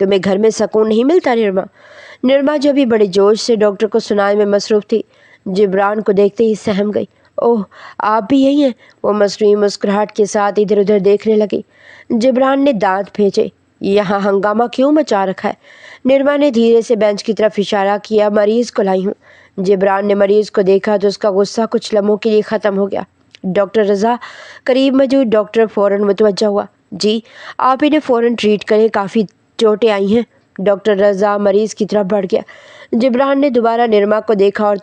تمہیں گھر میں سکون نہیں ملتا نرما؟ نرما جو بھی بڑے جوش سے ڈاکٹر کو سنانے میں مصروف تھی، جبران کو دیکھتے ہی سہم گئی۔ اوہ، آپ بھی یہی ہیں؟ وہ مصنوعی مسکراہٹ کے ساتھ ادھر ادھر دیکھنے لگی۔ جبران نے دانت بھینچے۔ یہاں ہنگامہ کیوں مچا رکھا ہے؟ نرما نے دھیرے سے بینچ کی طرف اشارہ کیا۔ مریض کو لائی ہوں۔ جبران نے مریض کو دیکھا تو اس کا غصہ کچھ لمحوں کے لیے ختم ہو گیا۔ ڈاکٹر رضا قریب موجود ڈاکٹر فوراً متوجہ ہوا۔ جی، آپ انہیں فوراً ٹریٹ کریں، کافی چوٹیں آئی ہیں۔ ڈاکٹر رضا مریض کی طرف بڑھ گیا۔ جبران نے دوبارہ نرما کو دیکھا اور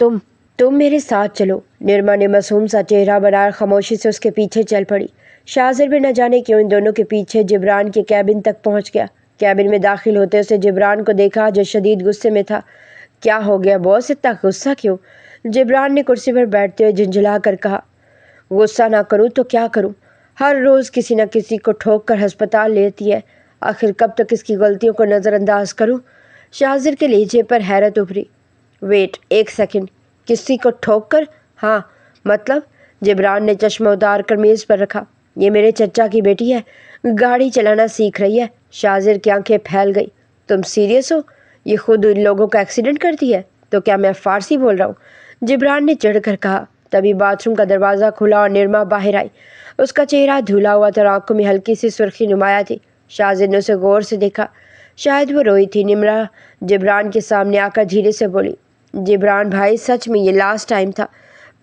تم میرے ساتھ چلو۔ نرما نے معصوم سا چہرہ بنا خاموشی سے اس کے پیچھے چل پڑی۔ شاذر بھی نہ جانے کیوں ان دونوں کے پیچھے جبران کے کیبن تک پہنچ گیا۔ کیبن میں داخل ہوتے اسے جبران کو دیکھا جو شدید غصے میں تھا۔ کیا ہو گیا باس، اتنا غصہ کیوں؟ جبران نے کرسی پر بیٹھتے ہوئے جھنجھلا کر کہا۔ غصہ نہ کروں تو کیا کروں؟ ہر روز کسی نہ کسی کو ٹھوک کر ہسپتال لیتی ہے، آخر کب تک اس کی غلطیوں کو نظر انداز کروں؟ شاذر کے لہجے پر حیرت ابھری۔ ویٹ ایک سیکنڈ، کسی کو ٹھوک کر؟ ہاں مطلب؟ جبران نے چشمہ اتار کر میز پر رکھا۔ یہ میرے چچا کی بیٹی ہے، گاڑی چلانا سیکھ رہی ہے۔ شاذر کی آنکھیں پھیل گئی۔ تم سیریس ہو؟ یہ خود ان لوگوں کا ایکسیڈنٹ کرتی ہے؟ تو کیا میں فارسی بول رہا ہوں؟ جبران نے چڑھ کر کہا۔ تبھی باتھ روم کا دروازہ کھلا اور نرما باہر آئی۔ اس کا چہرہ دھلا ہوا تھا اور آنکھوں میں ہلکی سی سرخی نمایاں تھی۔ شاذر نے اسے غور سے دیکھا، شاید وہ روئی تھی۔ نرما جبران کے سامنے آ کر دھیرے سے بولی، جبران بھائی سچ میں یہ لاسٹ ٹائم تھا،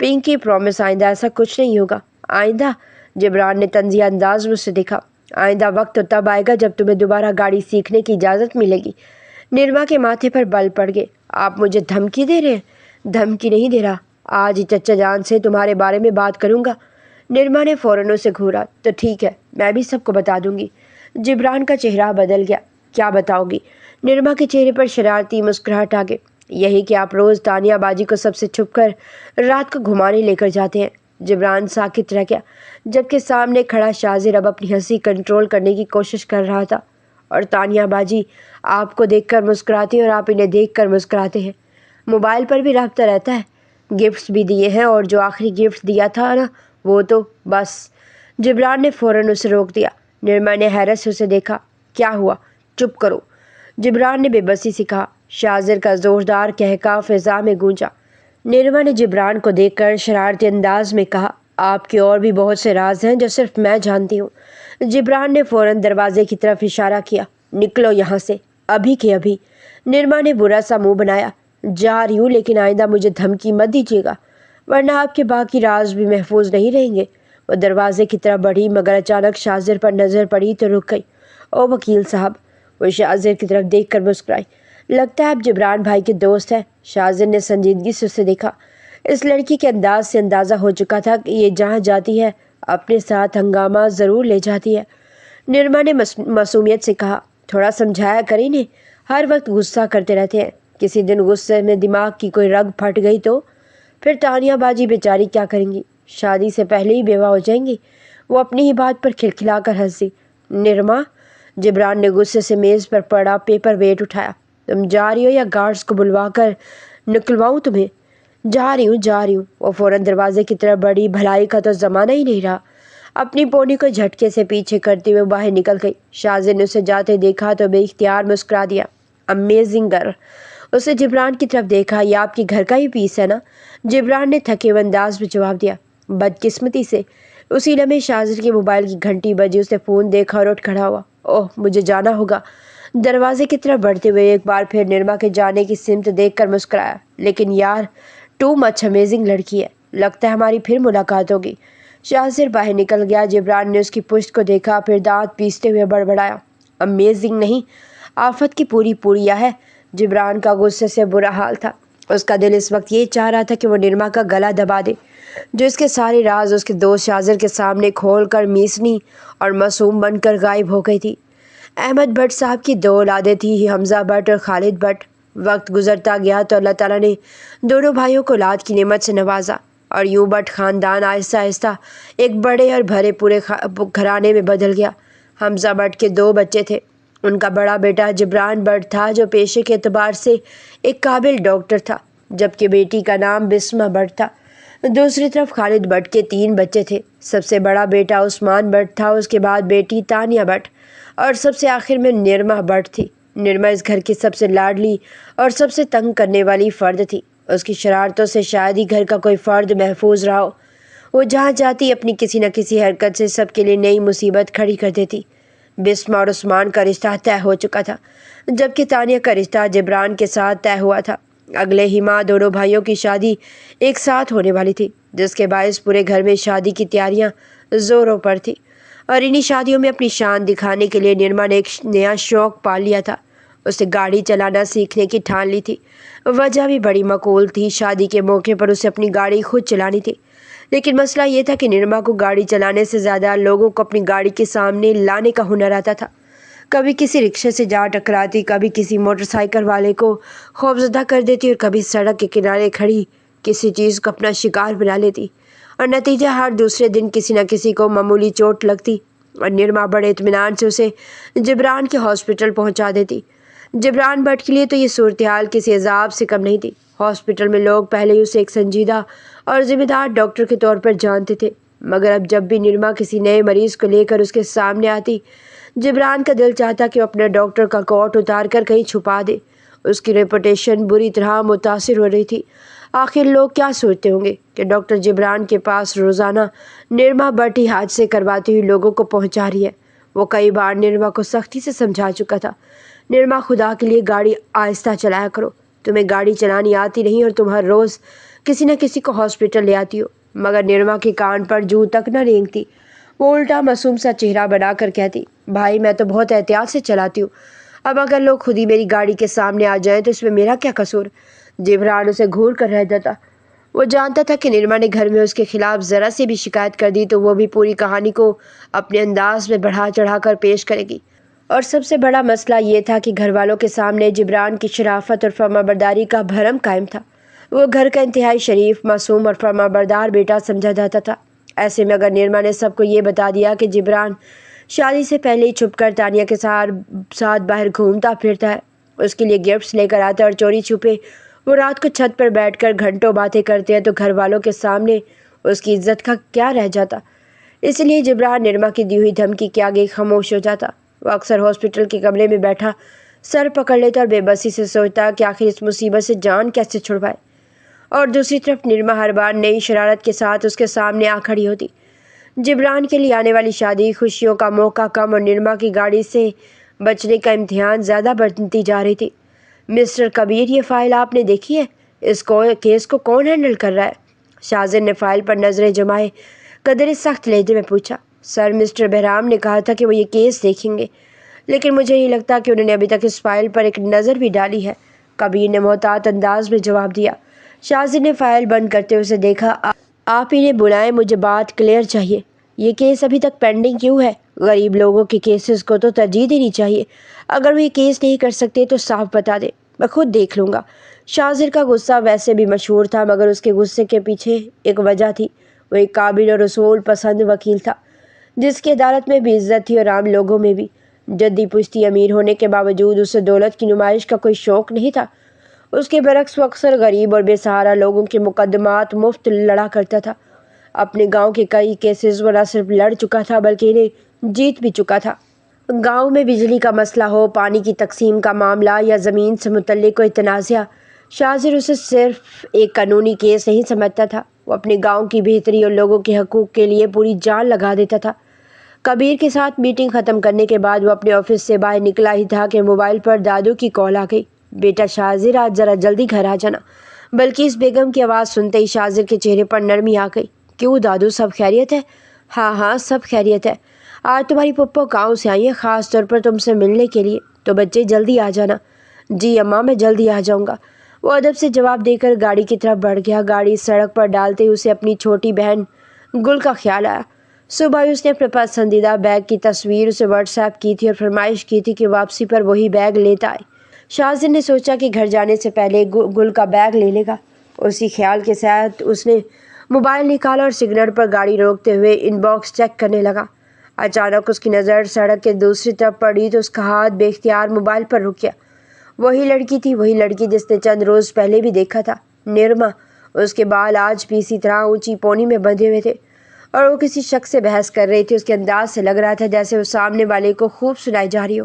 پنکی پرومس آئندہ ایسا کچھ نہیں ہوگا۔ آئندہ؟ جبران نے طنزیہ انداز میں اسے دیکھا۔ آئندہ وقت تو تب آئے گا جب تمہیں دوبارہ گاڑی سیکھنے کی اجازت ملے گی۔ نرما کے ماتھے پر بل پڑ گئے۔ آپ مجھے دھمکی دے رہے ہیں؟ دھمکی نہیں دے رہا، آج ہی چچا جان سے تمہارے بارے میں بات کروں گا۔ نرما نے فوراً اسے گھورا۔ تو ٹھیک ہے، میں بھی سب کو بتا دوں گی۔ جبران کا چہرہ بدل گیا۔ کیا بتاؤ گی؟ نرما کے چہرے پر شرارتی مسکراہٹ آ گئی۔ یہی کہ آپ روز تانیہ باجی کو سب سے چھپ کر رات کو گھمانے لے کر جاتے ہیں۔ جبران ساکت رہ گیا، جبکہ سامنے کھڑا شاذر اب اپنی ہنسی کنٹرول کرنے کی کوشش کر رہا تھا۔ اور تانیہ باجی آپ کو دیکھ کر مسکراتی ہیں اور آپ انہیں دیکھ کر مسکراتے ہیں۔ موبائل پر بھی رابطہ رہتا ہے، گفٹس بھی دیے ہیں، اور جو آخری گفٹ دیا تھا نا وہ تو بس۔ جبران نے فوراً اسے روک دیا۔ نرما نے حیرت سے اسے دیکھا۔ کیا ہوا؟ چپ کرو، جبران نے بے بسی سے کہا۔ شاذر کا زوردار قہقہہ فضا میں گونجا۔ نرما نے جبران کو دیکھ کر شرارتی انداز میں کہا، آپ کے اور بھی بہت سے راز ہیں جو صرف میں جانتی ہوں۔ جبران نے فوراً دروازے کی طرف اشارہ کیا۔ نکلو یہاں سے، ابھی کے ابھی۔ نرما نے برا سا منہ بنایا۔ جا رہی ہوں، لیکن آئندہ مجھے دھمکی مت دیجیے گا، ورنہ آپ کے باقی راز بھی محفوظ نہیں رہیں گے۔ وہ دروازے کی طرف بڑھی مگر اچانک شاذر پر نظر پڑی تو رک گئی۔ او وکیل صاحب، وہ شاذر کی طرف دیکھ کر مسکرائی۔ لگتا ہے آپ جبران بھائی کے دوست ہیں۔ شاذر نے سنجیدگی سے اسے دیکھا۔ اس لڑکی کے انداز سے اندازہ ہو چکا تھا کہ یہ جہاں جاتی ہے اپنے ساتھ ہنگامہ ضرور لے جاتی ہے۔ نرما نے معصومیت سے کہا، تھوڑا سمجھایا کریں انہیں، ہر وقت غصہ کرتے رہتے ہیں۔ کسی دن غصے میں دماغ کی کوئی رگ پھٹ گئی تو پھر تانیہ باجی بیچاری کیا کریں گی؟ شادی سے پہلے ہی بیوہ ہو جائیں گی۔ وہ اپنی ہی بات پر کھلکھلا کر ہنسی۔ نرما، جبران نے غصے سے میز پر پڑا پیپر ویٹ اٹھایا۔ تم جا رہی ہو یا گارڈز کو بلوا کر نکلواؤں تمہیں؟ جا رہی ہوں۔ وہ فوراً دروازے کی طرف بڑھی۔ بھلائی کا تو زمانہ ہی نہیں رہا۔ اپنی پونی کو جھٹکے سے پیچھے کرتے ہوئے باہر نکل گئی۔ شاذر نے اسے جاتے دیکھا تو بے اختیار مسکرا دیا۔ Amazing girl. اسے جبران کی طرف دیکھا۔ یہ آپ کے گھر کا ہی پیس ہے نا؟ جبران نے تھکے ہوئے انداز میں جواب دیا۔ بدقسمتی سے اسی لمحے شاذر کے موبائل کی گھنٹی بجی۔ اسے فون دیکھا اور اٹھ کھڑا ہوا۔ اوہ، مجھے جانا ہوگا۔ دروازے کی طرف بڑھتے ہوئے ایک بار پھر نرما کے جانے کی سمت دیکھ کر مسکرایا۔ لیکن یار، ٹو مچ امیزنگ لڑکی ہے، لگتا ہے ہماری پھر ملاقات ہوگی۔ شاذر باہر نکل گیا۔ جبران نے اس کی پشت کو دیکھا، پھر دانت پیستے ہوئے بڑبڑایا، امیزنگ نہیں، آفت کی پوری ہے۔ جبران کا غصے سے برا حال تھا۔ اس کا دل اس وقت یہ چاہ رہا تھا کہ وہ نرما کا گلا دبا دے، جو اس کے سارے راز اس کے دوست شاذر کے سامنے کھول کر میسنی اور معصوم بن کر غائب ہو گئی تھی۔ احمد بٹ صاحب کی 2 اولادیں تھیں، حمزہ بٹ اور خالد بٹ۔ وقت گزرتا گیا تو اللہ تعالیٰ نے دونوں بھائیوں کو اولاد کی نعمت سے نوازا، اور یوں بٹ خاندان آہستہ آہستہ ایک بڑے اور بھرے پورے گھرانے میں بدل گیا۔ حمزہ بٹ کے 2 بچے تھے۔ ان کا بڑا بیٹا جبران بٹ تھا، جو پیشے کے اعتبار سے ایک قابل ڈاکٹر تھا، جبکہ بیٹی کا نام بسمہ بٹ تھا۔ دوسری طرف خالد بٹ کے 3 بچے تھے۔ سب سے بڑا بیٹا عثمان بٹ تھا، اس کے بعد بیٹی تانیہ بٹ، اور سب سے آخر میں نرما بٹ تھی۔ نرما اس گھر کی سب سے لاڈلی اور سب سے تنگ کرنے والی فرد تھی۔ اس کی شرارتوں سے شاید ہی گھر کا کوئی فرد محفوظ رہا ہو۔ وہ جہاں جاتی اپنی کسی نہ کسی حرکت سے سب کے لیے نئی مصیبت کھڑی کر دیتی۔ بسمہ اور عثمان کا رشتہ طے ہو چکا تھا، جبکہ تانیہ کا رشتہ جبران کے ساتھ طے ہوا تھا۔ اگلے ہی ماہ دونوں بھائیوں کی شادی ایک ساتھ ہونے والی تھی، جس کے باعث پورے گھر میں شادی کی تیاریاں زوروں پر تھی۔ اور انہی شادیوں میں اپنی شان دکھانے کے لیے نرما نے ایک نیا شوق پال لیا تھا۔ اسے گاڑی چلانا سیکھنے کی ٹھان لی تھی۔ وجہ بھی بڑی معقول تھی، شادی کے موقع پر اسے اپنی گاڑی خود چلانی تھی۔ لیکن مسئلہ یہ تھا کہ نرما کو گاڑی چلانے سے زیادہ لوگوں کو اپنی گاڑی کے سامنے لانے کا ہنر آتا تھا۔ کبھی کسی رکشے سے جا ٹکراتی، کبھی کسی موٹر سائیکل والے کو خوفزدہ کر دیتی اور کبھی سڑک کے کنارے کھڑی کسی چیز کو اپنا شکار بنا لیتی، اور نتیجہ ہر دوسرے دن کسی نہ کسی کو معمولی چوٹ لگتی اور نرما بڑے اطمینان سے اسے جبران کے ہاسپٹل پہنچا دیتی۔ جبران بٹ کے لیے تو یہ صورتحال کسی عذاب سے کم نہیں تھی۔ ہاسپٹل میں لوگ پہلے ہی اسے ایک سنجیدہ اور ذمہ دار ڈاکٹر کے طور پر جانتے تھے، مگر اب جب بھی نرما کسی نئے مریض کو لے کر اس کے سامنے آتی، جبران کا دل چاہتا کہ وہ اپنے ڈاکٹر کا کوٹ اتار کر کہیں چھپا دے۔ اس کی ریپوٹیشن بری طرح متاثر ہو رہی تھی۔ آخر لوگ کیا سوچتے ہوں گے کہ ڈاکٹر جبران کے پاس روزانہ نرما بٹ ہی حادثے کرواتی ہوئی لوگوں کو پہنچا رہی ہے۔ وہ کئی بار نرما کو سختی سے سمجھا چکا تھا، نرما خدا کے لیے گاڑی آہستہ چلایا کرو، تمہیں گاڑی چلانی آتی نہیں اور تم ہر روز کسی نہ کسی کو ہاسپٹل لے آتی ہو۔ مگر نرما کے کان پر جوں تک نہ رینگتی۔ وہ الٹا معصوم سا چہرہ بنا کر کہتی، بھائی میں تو بہت احتیاط سے چلاتی ہوں، اب اگر لوگ خود ہی میری گاڑی کے سامنے آ جائیں تو اس میں میرا کیا قصور؟ جبران اسے گھور کر رہ جاتا۔ وہ جانتا تھا کہ نرما نے گھر میں اس کے خلاف ذرا سی بھی شکایت کر دی تو وہ بھی پوری کہانی کو اپنے انداز میں بڑھا چڑھا کر پیش کرے گی۔ اور سب سے بڑا مسئلہ یہ تھا کہ گھر والوں کے سامنے جبران کی شرافت اور فرمانبرداری کا بھرم قائم تھا۔ وہ گھر کا انتہائی شریف، معصوم اور فرمانبردار بیٹا سمجھا جاتا تھا۔ ایسے میں اگر نرما نے سب کو یہ بتا دیا کہ جبران شادی سے پہلے ہی چھپ کر تانیہ کے ساتھ باہر گھومتا پھرتا ہے، اس کے لیے گفٹس لے کر آتا ہے اور چوری چھپے وہ رات کو چھت پر بیٹھ کر گھنٹوں باتیں کرتے ہیں، تو گھر والوں کے سامنے اس کی عزت کا کیا رہ جاتا؟ اس لیے جبران نرما کی دی ہوئی دھمکی کے آگے خاموش ہو جاتا۔ وہ اکثر ہاسپٹل کے کمرے میں بیٹھا سر پکڑ لیتا اور بے بسی سے سوچتا کہ آخر اس مصیبت سے جان کیسے چھڑوائے۔ اور دوسری طرف نرما ہر بار نئی شرارت کے ساتھ اس کے سامنے آ کھڑی ہوتی۔ جبران کے لیے آنے والی شادی خوشیوں کا موقع کم اور نرما کی گاڑی سے بچنے کا امتحان زیادہ بڑھتی جا رہی تھی۔ مسٹر کبیر، یہ فائل آپ نے دیکھی ہے؟ اس کیس کو کون ہینڈل کر رہا ہے؟ شاذر نے فائل پر نظریں جمائے قدرے سخت لہجے میں پوچھا۔ سر، مسٹر بہرام نے کہا تھا کہ وہ یہ کیس دیکھیں گے، لیکن مجھے نہیں لگتا کہ انہوں نے ابھی تک اس فائل پر ایک نظر بھی ڈالی ہے، کبیر نے محتاط انداز میں جواب دیا۔ شاذر نے فائل بند کرتے اسے دیکھا۔ آپ انہیں بلائیں، مجھے بات کلیئر چاہیے۔ یہ کیس ابھی تک پینڈنگ کیوں ہے؟ غریب لوگوں کے کیسز کو تو ترجیح دینی چاہیے۔ اگر وہ یہ کیس نہیں کر سکتے تو صاف بتا دیں، میں خود دیکھ لوں گا۔ شاذر کا غصہ ویسے بھی مشہور تھا، مگر اس کے غصے کے پیچھے ایک وجہ تھی۔ وہ ایک قابل اور اصول پسند وکیل تھا، جس کی عدالت میں بھی عزت تھی اور عام لوگوں میں بھی۔ جدی پشتی امیر ہونے کے باوجود اسے دولت کی نمائش کا کوئی شوق نہیں تھا۔ اس کے برعکس وہ اکثر غریب اور بے سہارا لوگوں کے مقدمات مفت لڑا کرتا تھا۔ اپنے گاؤں کے کئی کیسز وہ نہ صرف لڑ چکا تھا بلکہ انہیں جیت بھی چکا تھا۔ گاؤں میں بجلی کا مسئلہ ہو، پانی کی تقسیم کا معاملہ یا زمین سے متعلق کوئی تنازعہ، شاذر اسے صرف ایک قانونی کیس نہیں سمجھتا تھا، وہ اپنے گاؤں کی بہتری اور لوگوں کے حقوق کے لیے پوری جان لگا دیتا تھا۔ کبیر کے ساتھ میٹنگ ختم کرنے کے بعد وہ اپنے آفس سے باہر نکلا ہی تھا کہ موبائل پر دادو کی کال آ گئی۔ بیٹا شاذر، آج ذرا جلدی گھر آ جانا۔ بلکیس بیگم کی آواز سنتے ہی شاذر کے چہرے پر نرمی آ گئی۔ کیوں دادو، سب خیریت ہے؟ ہاں سب خیریت ہے۔ آج تمہاری پپو گاؤں سے آئی ہے، خاص طور پر تم سے ملنے کے لیے، تو بچے جلدی آ جانا۔ جی اماں، میں جلدی آ جاؤں گا، وہ ادب سے جواب دے کر گاڑی کی طرف بڑھ گیا۔ گاڑی سڑک پر ڈالتے ہی اسے اپنی چھوٹی بہن گل کا خیال آیا۔ صبح ہی اس نے اپنے پسندیدہ بیگ کی تصویر اسے واٹس ایپ کی تھی اور فرمائش کی تھی کہ واپسی پر وہی بیگ لیتا آئے۔ شاذر نے سوچا کہ گھر جانے سے پہلے گل کا بیگ لے لے گا۔ اسی خیال کے ساتھ اس نے موبائل نکالا اور سگنل پر گاڑی روکتے ہوئے ان باکس چیک کرنے لگا۔ اچانک اس کی نظر سڑک کے دوسری طرف پڑی تو اس کا ہاتھ بے اختیار موبائل پر رک گیا۔ وہی لڑکی تھی، وہی لڑکی جس نے چند روز پہلے بھی دیکھا تھا، نرما۔ اس کے بال آج بھی اسی طرح اونچی پونی میں بندھے ہوئے تھے اور وہ کسی شخص سے بحث کر رہی تھی۔ اس کے انداز سے لگ رہا تھا جیسے وہ سامنے والے کو خوب سنائی جا رہی ہو۔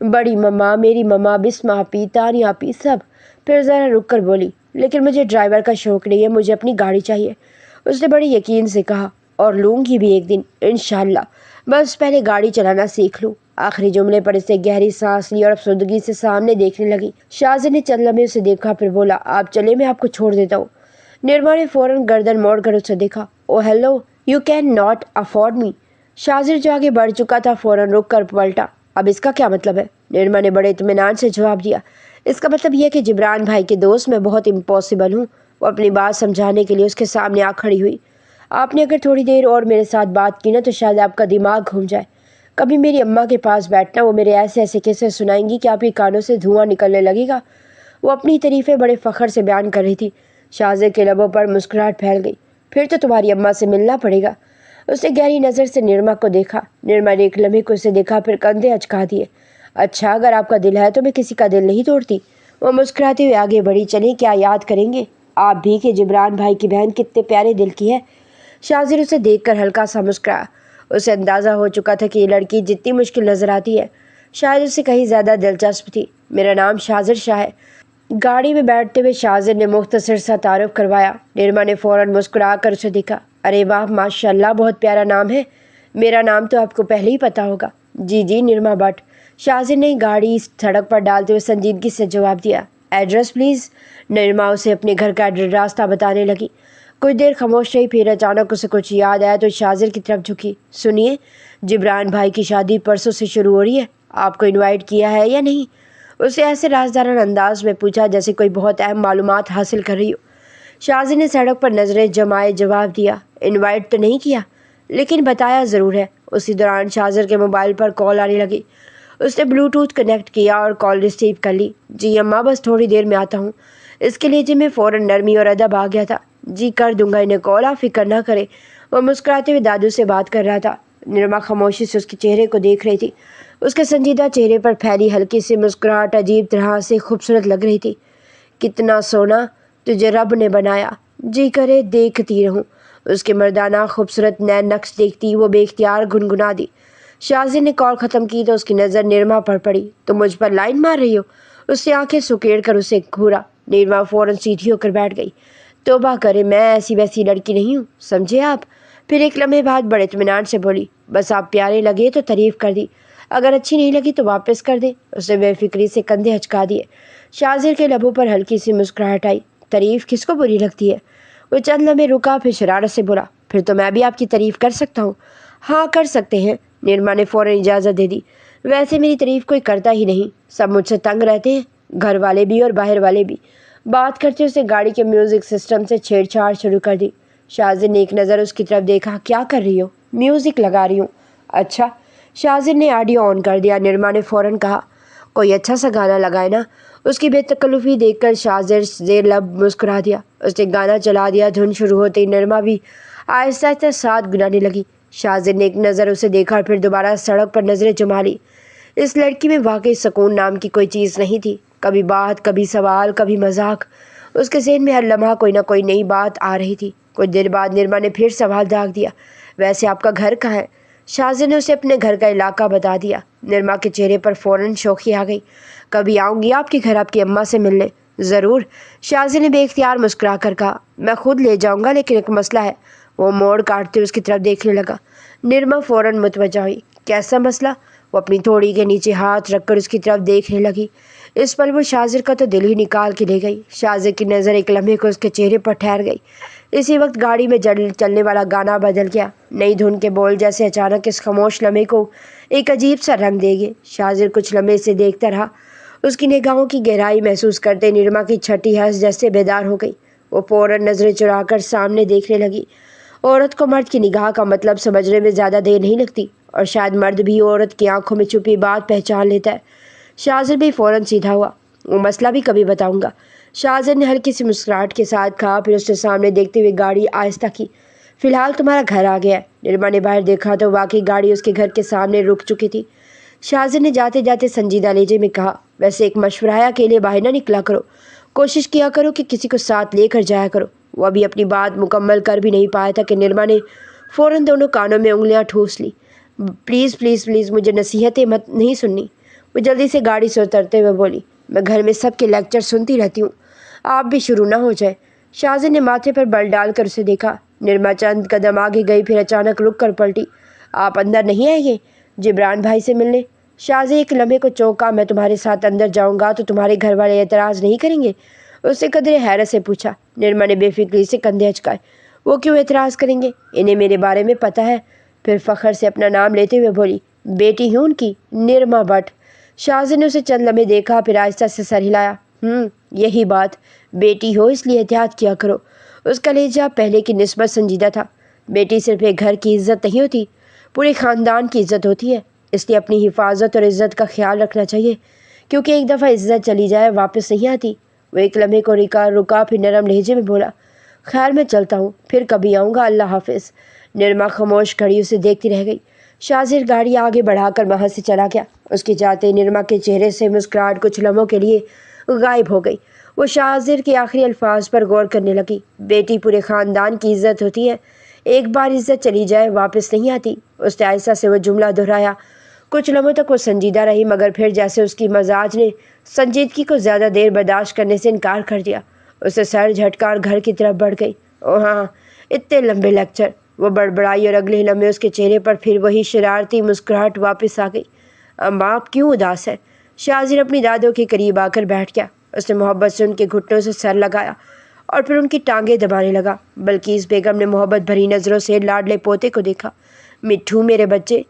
بڑی مما، میری مما، بسمہ آپی، تانیہ آپی، سب۔ پھر ذرا رک کر بولی، لیکن مجھے ڈرائیور کا شوق نہیں ہے، مجھے اپنی گاڑی چاہیے۔ اس نے بڑی یقین سے کہا، اور لوں گی بھی ایک دن انشاءاللہ، بس پہلے گاڑی چلانا سیکھ لوں۔ آخری جملے پر اس نے گہری سانس لی اور افسردگی سے سامنے دیکھنے لگی۔ شاہزاد نے چند لمحے اسے دیکھا، پھر بولا، آپ چلے، میں آپ کو چھوڑ دیتا ہوں۔ نرما نے فوراً گردن موڑ کر اسے دیکھا۔ Oh hello, you can not afford me. Shahzad جو آگے بڑھ چکا تھا فوراً رک کر پلٹا۔ اب اس کا کیا مطلب ہے؟ نرما نے بڑے اطمینان سے جواب دیا۔ اس کا مطلب یہ کہ جبران بھائی کے دوست میں بہت امپاسبل ہوں۔ وہ اپنی بات سمجھانے کے لیے اس کے سامنے آ کھڑی ہوئی۔ آپ نے اگر تھوڑی دیر اور میرے ساتھ بات کی نا تو شاید آپ کا دماغ گھوم جائے۔ کبھی میری اماں کے پاس بیٹھنا، وہ میرے ایسے ایسے قصے سنائیں گی کہ آپ کے کانوں سے دھواں نکلنے لگے گا۔ وہ اپنی تعریفیں بڑے فخر سے بیان کر رہی تھی۔ شاہزاد کے لبوں پر مسکراہٹ پھیل گئی۔ پھر تو تمہاری اماں سے ملنا پڑے گا۔ اس نے گہری نظر سے نرما کو دیکھا۔ نرما نے ایک لمحے کو اسے دیکھا، پھر کندھے اچکا دیے۔ اچھا، اگر آپ کا دل ہے تو میں کسی کا دل نہیں توڑتی۔ وہ مسکراتے ہوئے آگے بڑھی۔ چلیں، کیا یاد کریں گے آپ بھی کہ جبران بھائی کی بہن کتنے پیارے دل کی ہے؟ شاہزاد اسے دیکھ کر ہلکا سا مسکرایا۔ اسے اندازہ ہو چکا تھا کہ یہ لڑکی جتنی مشکل نظر آتی ہے شاید اسے کہیں زیادہ دلچسپ تھی۔ میرا نام شاہزاد شاہ ہے۔ گاڑی میں بیٹھتے ہوئے شاہزاد نے مختصر سا تعارف کروایا۔ نرما نے فوراً مسکرا کر اسے دیکھا۔ ارے واہ، ماشاءاللہ، بہت پیارا نام ہے۔ میرا نام تو آپ کو پہلے ہی پتا ہوگا۔ جی جی، نرما بٹ۔ شاہزاد نے گاڑی سڑک پر ڈالتے ہوئے سنجیدگی سے جواب دیا۔ Address please. نرما اسے اپنے گھر کا راستہ بتانے لگی۔ کچھ دیر خاموش رہی، پھر اچانک اسے کچھ یاد آیا تو شاہزاد کی طرف جھکی۔ سنیے، جبران بھائی کی شادی پرسوں سے شروع ہو رہی ہے۔ آپ کو انوائٹ کیا ہے یا نہیں؟ اسے ایسے رازدارانہ انداز میں پوچھا جیسے کوئی بہت اہم معلومات حاصل کر رہی ہو۔ شاہزاد نے سڑک پر نظریں جمائے جواب دیا، انوائٹ تو نہیں کیا، لیکن بتایا ضرور ہے۔ اسی دوران شاہزاد کے موبائل پر کال آنے لگی۔ اس نے بلوٹوتھ کنیکٹ کیا اور کال ریسیو کر لی۔ جی اماں، بس تھوڑی دیر میں آتا ہوں۔ اس کے لہجے میں فوراً نرمی اور ادب آ گیا تھا۔ جی کر دوں گا انہیں کال، آپ فکر نہ کریں۔ وہ مسکراتے ہوئے دادو سے بات کر رہا تھا۔ نرما خاموشی سے اس کے چہرے کو دیکھ رہی تھی۔ اس کے سنجیدہ چہرے پر پھیلی ہلکی سی مسکراہٹ عجیب طرح سے خوبصورت لگ رہی تھی۔ کتنا سونا تجھے رب نے بنایا، جی کرے دیکھتی رہوں۔ اس کے مردانہ خوبصورت نین نقش دیکھتی وہ بے اختیار گنگنا دی۔ شاہزاد نے کال ختم کی تو اس کی نظر نرما پر پڑی۔ تم مجھ پر لائن مار رہی ہو؟ اس نے آنکھیں سکیڑ کر اسے گھورا۔ نرما فوراً سیدھی ہو کر بیٹھ گئی۔ توبہ کرے، میں ایسی ویسی لڑکی نہیں ہوں، سمجھے آپ؟ پھر ایک لمحے بعد بڑے اطمینان سے بولی، بس آپ پیارے لگے تو تعریف کر دی، اگر اچھی نہیں لگی تو واپس کر دے۔ اس نے بے فکری سے کندھے ہچکا دیے۔ شاہزاد کے لبوں پر ہلکی سی مسکراہٹ آئی۔ تعریف کس کو بری لگتی ہے؟ وہ چند لمحے رکا، پھر شرارت سے بولا، پھر تو میں بھی آپ کی تعریف کر سکتا ہوں۔ ہاں کر سکتے ہیں۔ نرما نے فوراً اجازت دے دی۔ ویسے میری تعریف کوئی کرتا ہی نہیں، سب مجھ سے تنگ رہتے ہیں، گھر والے بھی اور باہر والے بھی۔ بات کرتے اسے گاڑی کے میوزک سسٹم سے چھیڑ چھاڑ شروع کر دی۔ شاہزاد نے ایک نظر اس کی طرف دیکھا۔ کیا کر رہی ہو؟ میوزک لگا رہی ہوں۔ اچھا۔ شاہزاد نے آڈیو آن کر دیا۔ نرما نے فوراً کہا، کوئی اچھا سا گانا لگائے نا۔ اس کی بے تکلفی دیکھ کر شاہزاد زیر لب مسکرا دیا۔ اس نے گانا چلا دیا۔ دھن شروع ہوتے ہی نرما بھی آہستہ آہستہ ساتھ گنانے لگی۔ شاہزاد نے ایک نظر اسے دیکھا اور پھر دوبارہ سڑک پر نظریں جما لی۔ اس لڑکی میں واقعی سکون نام کی کوئی چیز نہیں تھی۔ کبھی بات، کبھی سوال، کبھی مذاق۔ اس کے ذہن میں ہر لمحہ کوئی نہ کوئی نئی بات آ رہی تھی۔ کچھ دیر بعد نرما نے پھر سوال داغ دیا، ویسے آپ کا گھر کہاں ہے؟ شاہزاد نے اسے اپنے گھر کا علاقہ بتا دیا۔ نرما کے چہرے پر فوراً شوخی آ گئی۔ کبھی آؤں گی آپ کے گھر آپ کی اماں سے ملنے۔ ضرور، شاہزاد نے بے اختیار مسکرا کر کہا۔ میں خود لے جاؤں گا، لیکن ایک مسئلہ ہے۔ وہ موڑ کاٹتے اس کی طرف دیکھنے لگا۔ نرما فوراً متوجہ ہوئی۔ کیسا مسئلہ؟ وہ اپنی تھوڑی کے نیچے ہاتھ رکھ کر اس کی طرف دیکھنے لگی۔ اس پل وہ شاہزاد کا تو دل ہی نکال کے لے گئی۔ شاہزاد کی نظر ایک لمحے کو اس کے چہرے پر ٹھہر گئی۔ اسی وقت گاڑی میں چلنے والا گانا بدل گیا۔ نئی دھن کے بول جیسے اچانک اس خاموش لمحے کو ایک عجیب سا رنگ دے گئے۔ شاہزاد کچھ لمحے سے دیکھتا رہا۔ اس کی نگاہوں کی گہرائی محسوس کرتے نرما کی چھٹی ہنس جیسے بیدار ہو گئی۔ وہ فوراً نظریں چرا کر سامنے دیکھنے لگی۔ عورت کو مرد کی نگاہ کا مطلب سمجھنے میں زیادہ دیر نہیں لگتی، اور شاید مرد بھی عورت کی آنکھوں میں چھپی بات پہچان لیتا ہے۔ شاہزاد بھی فوراً سیدھا ہوا۔ وہ مسئلہ بھی کبھی بتاؤں گا، شاہزاد نے ہلکی سی مسکراہٹ کے ساتھ کہا، پھر اس نے سامنے دیکھتے ہوئے گاڑی آہستہ کی۔ فی الحال تمہارا گھر آ گیا ہے۔ نرما نے باہر دیکھا تو واقعی گاڑی اس کے گھر کے سامنے رک چکی تھی۔ شاہزاد نے جاتے جاتے سنجیدہ لہجے میں کہا، ویسے ایک مشورہ ہے، اکیلے باہر نہ نکلا کرو، کوشش کیا کرو کہ کسی کو ساتھ لے کر جایا کرو۔ وہ ابھی اپنی بات مکمل کر بھی نہیں پایا تھا کہ نرما نے فوراً دونوں کانوں میں انگلیاں ٹھوس لی۔ پلیز پلیز پلیز، مجھے نصیحتیں مت نہیں سننی۔ وہ جلدی سے گاڑی سے اترتے ہوئے بولی، میں گھر میں سب کے لیکچر سنتی رہتی ہوں، آپ بھی شروع نہ ہو جائے۔ شازن نے ماتھے پر بل ڈال کر اسے دیکھا۔ نرما چند قدم آگے گئی، پھر اچانک رک کر پلٹی۔ آپ اندر نہیں آئیں گے جبران بھائی سے ملنے؟ شازن ایک لمحے کو چونکا۔ میں تمہارے ساتھ اندر جاؤں گا تو تمہارے گھر والے اعتراض نہیں کریں گے؟ اس نے قدرے حیرت سے پوچھا۔ نرما نے بے فکری سے کندھے اچکائے۔ وہ کیوں اعتراض کریں گے؟ انہیں میرے بارے میں پتہ ہے۔ پھر فخر سے اپنا نام لیتے ہوئے بولی، بیٹی ہوں ان کی، نرما بٹ۔ شازن نے اسے چند لمحے دیکھا، پھر آہستہ سے سر ہلایا۔ یہی بات، بیٹی ہو اس لیے احتیاط کیا کرو۔ اس کا لہجہ پہلے کی نسبت سنجیدہ تھا۔ بیٹی صرف ایک گھر کی عزت نہیں ہوتی، پورے خاندان کی عزت ہوتی ہے، اس لیے اپنی حفاظت اور عزت کا خیال رکھنا چاہیے، کیونکہ ایک دفعہ عزت چلی جائے واپس نہیں آتی۔ وہ ایک لمحے کو رکا، پھر نرم لہجے میں بولا، خیر میں چلتا ہوں، پھر کبھی آؤں گا، اللہ حافظ۔ نرما خاموش کھڑی اسے دیکھتی رہ گئی۔ شازر گاڑی آگے بڑھا کر وہاں سے چلا گیا۔ اس کے جاتے نرما کے چہرے سے مسکراہٹ کچھ لمحوں کے لیے غائب ہو گئی۔ وہ شازر کے آخری الفاظ پر غور کرنے لگی۔ بیٹی پورے خاندان کی عزت ہوتی ہے، ایک بار عزت چلی جائے واپس نہیں آتی۔ اس نے آہستہ سے وہ جملہ دہرایا۔ کچھ لمحوں تک وہ سنجیدہ رہی، مگر پھر جیسے اس کی مزاج نے سنجیدگی کو زیادہ دیر برداشت کرنے سے انکار کر دیا، اسے سر جھٹکا اور گھر کی طرف بڑھ گئی۔ او ہاں، اتنے لمبے لیکچر! وہ بڑبڑائی اور اگلے لمحے اس کے چہرے پر پھر وہی شرارتی مسکراہٹ واپس آ گئی۔ اماں آپ کیوں اداس ہے؟ شازر اپنی دادوں کے قریب آ کر بیٹھ گیا۔ اس نے محبت سے ان کے گھٹنوں سے سر لگایا اور پھر ان کی ٹانگیں دبانے لگا۔ بلقیس بیگم نے محبت بھری نظروں سے لاڈلے پوتے کو دیکھا۔ مٹھو میرے بچے،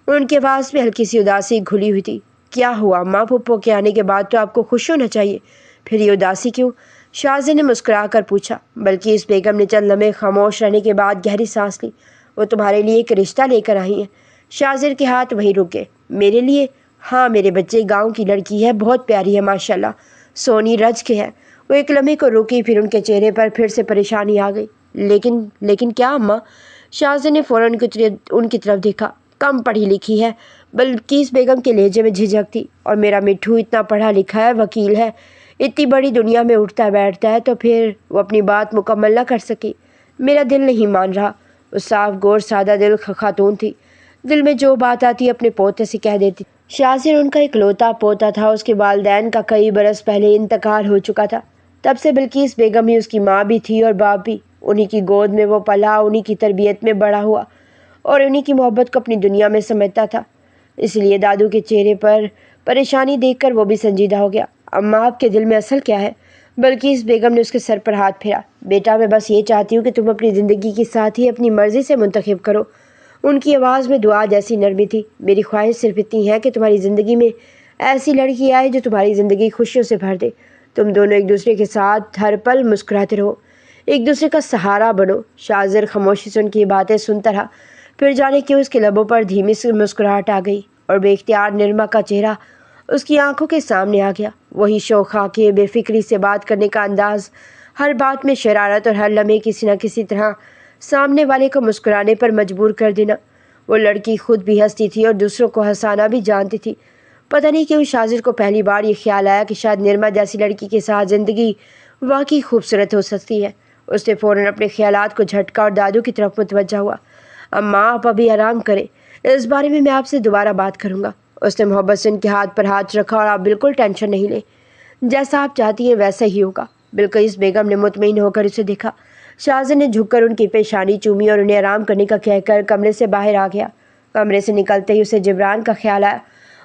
ان کے آواز میں ہلکی سی اداسی گھلی ہوئی تھی۔ کیا ہوا اماں؟ پھپھو کے آنے کے بعد تو آپ کو خوش ہونا چاہیے، پھر یہ اداسی کیوں؟ شازر نے مسکرا کر پوچھا۔ بلقیس بیگم نے چند لمحے خاموش رہنے کے بعد گہری سانس لی۔ وہ تمہارے لیے ایک رشتہ لے کر آئی ہیں۔ شازر کے ہاتھ وہیں رک گئے۔ میرے لیے؟ ہاں میرے بچے، گاؤں کی لڑکی ہے، بہت پیاری ہے ماشاءاللہ، سونی رج کے ہے۔ وہ ایک لمحے کو رکی، پھر ان کے چہرے پر پھر سے پریشانی آ گئی۔ لیکن کیا اماں؟ شازر نے فوراً ان کی طرف دیکھا۔ کم پڑھی لکھی ہے، بلقیس بیگم کے لہجے میں جھجک تھی، اور میرا مٹھو اتنا پڑھا لکھا ہے، وکیل ہے، اتنی بڑی دنیا میں اٹھتا بیٹھتا ہے، تو پھر وہ اپنی بات مکمل نہ کر سکی۔ میرا دل نہیں مان رہا۔ وہ صاف گور سادہ دل خاتون تھی، دل میں جو بات آتی اپنے پوتے سے کہہ دیتی۔ شازر ان کا اکلوتا پوتا تھا، اس کے والدین کا کئی برس پہلے انتقال ہو چکا تھا۔ تب سے بلقیس بیگم ہی اس کی ماں بھی تھی اور باپ بھی۔ انہی کی گود میں وہ پلا، انہی کی تربیت میں بڑا ہوا اور انہی کی محبت کو اپنی دنیا میں سمیٹتا تھا۔ اس لیے دادو کے چہرے پر پریشانی دیکھ کر وہ بھی سنجیدہ ہو گیا۔ اماں آپ کے دل میں اصل کیا ہے؟ بلقیس بیگم نے اس کے سر پر ہاتھ پھیرا۔ بیٹا میں بس یہ چاہتی ہوں کہ تم اپنی زندگی کی ساتھی اپنی مرضی سے منتخب کرو۔ ان کی آواز میں دعا جیسی نرمی تھی۔ میری خواہش صرف اتنی ہے کہ تمہاری زندگی میں ایسی لڑکی آئے جو تمہاری زندگی خوشیوں سے بھر دے۔ تم دونوں ایک دوسرے کے ساتھ ہر پل مسکراتے رہو، ایک دوسرے کا سہارا بنو۔ شازر خاموشی سے ان کی باتیں سنتا رہا، پھر جانے کیوں اس کے لبوں پر دھیمی سی مسکراہٹ آ گئی اور بے اختیار نرما کا چہرہ اس کی آنکھوں کے سامنے آ گیا۔ وہی شوخ آنکھیں، بے فکری سے بات کرنے کا انداز، ہر بات میں شرارت اور ہر لمحے کسی نہ کسی طرح سامنے والے کو مسکرانے پر مجبور کر دینا۔ وہ لڑکی خود بھی ہنستی تھی اور دوسروں کو ہنسانا بھی جانتی تھی۔ پتہ نہیں کیوں شازر کو پہلی بار یہ خیال آیا کہ شاید نرما جیسی لڑکی کے ساتھ زندگی واقعی خوبصورت ہو سکتی ہے۔ اس نے فوراً اپنے خیالات کو جھٹکا اور دادو کی طرف متوجہ ہوا۔ اماں آپ ابھی آرام کریں، اس بارے میں آپ سے دوبارہ بات کروں گا۔ اس نے محبت سے ان کے ہاتھ پر ہاتھ رکھا۔ اور آپ بالکل ٹینشن نہیں لیں، جیسا آپ چاہتی ہیں ویسا ہی ہوگا۔ بلقیس بیگم نے مطمئن ہو کر اسے دیکھا۔ شازر نے جھک کر ان کی پیشانی چومی اور انہیں آرام کرنے کا کہہ کر کمرے سے باہر آ گیا۔ کمرے سے نکلتے ہی اسے جبران کا خیال آیا۔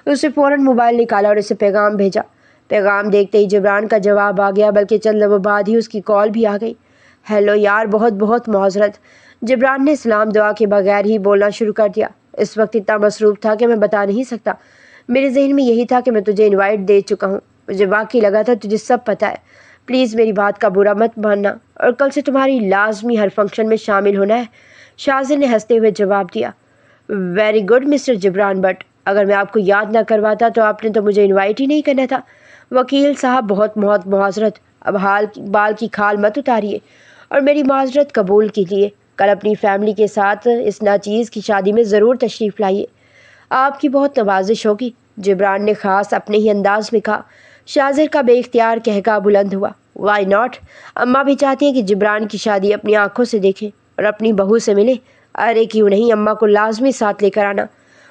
اس نے فوراً موبائل نکالا اور اسے پیغام بھیجا۔ پیغام دیکھتے ہی جبران کا جواب آ گیا، بلکہ چند لمحوں بعد ہی اس کی کال بھی آ گئی۔ ہیلو یار، بہت بہت معذرت۔ جبران نے سلام دعا کے بغیر ہی بولنا شروع کر دیا۔ اس وقت اتنا مصروف تھا کہ میں بتا نہیں سکتا۔ میرے ذہن میں یہی تھا کہ میں تجھے انوائٹ دے چکا ہوں، مجھے واقعی لگا تھا تجھے سب پتہ ہے۔ پلیز میری بات کا برا مت ماننا، اور کل سے تمہاری لازمی ہر فنکشن میں شامل ہونا ہے۔ شازر نے ہنستے ہوئے جواب دیا۔ Very good mister Jibran, but اگر میں آپ کو یاد نہ کرواتا تو آپ نے تو مجھے انوائٹ ہی نہیں کرنا تھا۔ وکیل صاحب بہت بہت معذرت، اب بال کی کھال مت اتاریے اور میری معذرت قبول کیجیے۔ کل اپنی فیملی کے ساتھ اس ناچیز کی شادی میں ضرور تشریف لائیے، آپ کی بہت نوازش ہوگی، جبران نے خاص اپنے ہی انداز میں کہا۔ شازر کا بے اختیار قہقہا بلند ہوا۔ وائی ناٹ، اماں بھی چاہتی ہیں کہ جبران کی شادی اپنی آنکھوں سے دیکھیں اور اپنی بہو سے ملیں۔ ارے کیوں نہیں، اماں کو لازمی ساتھ لے کر آنا۔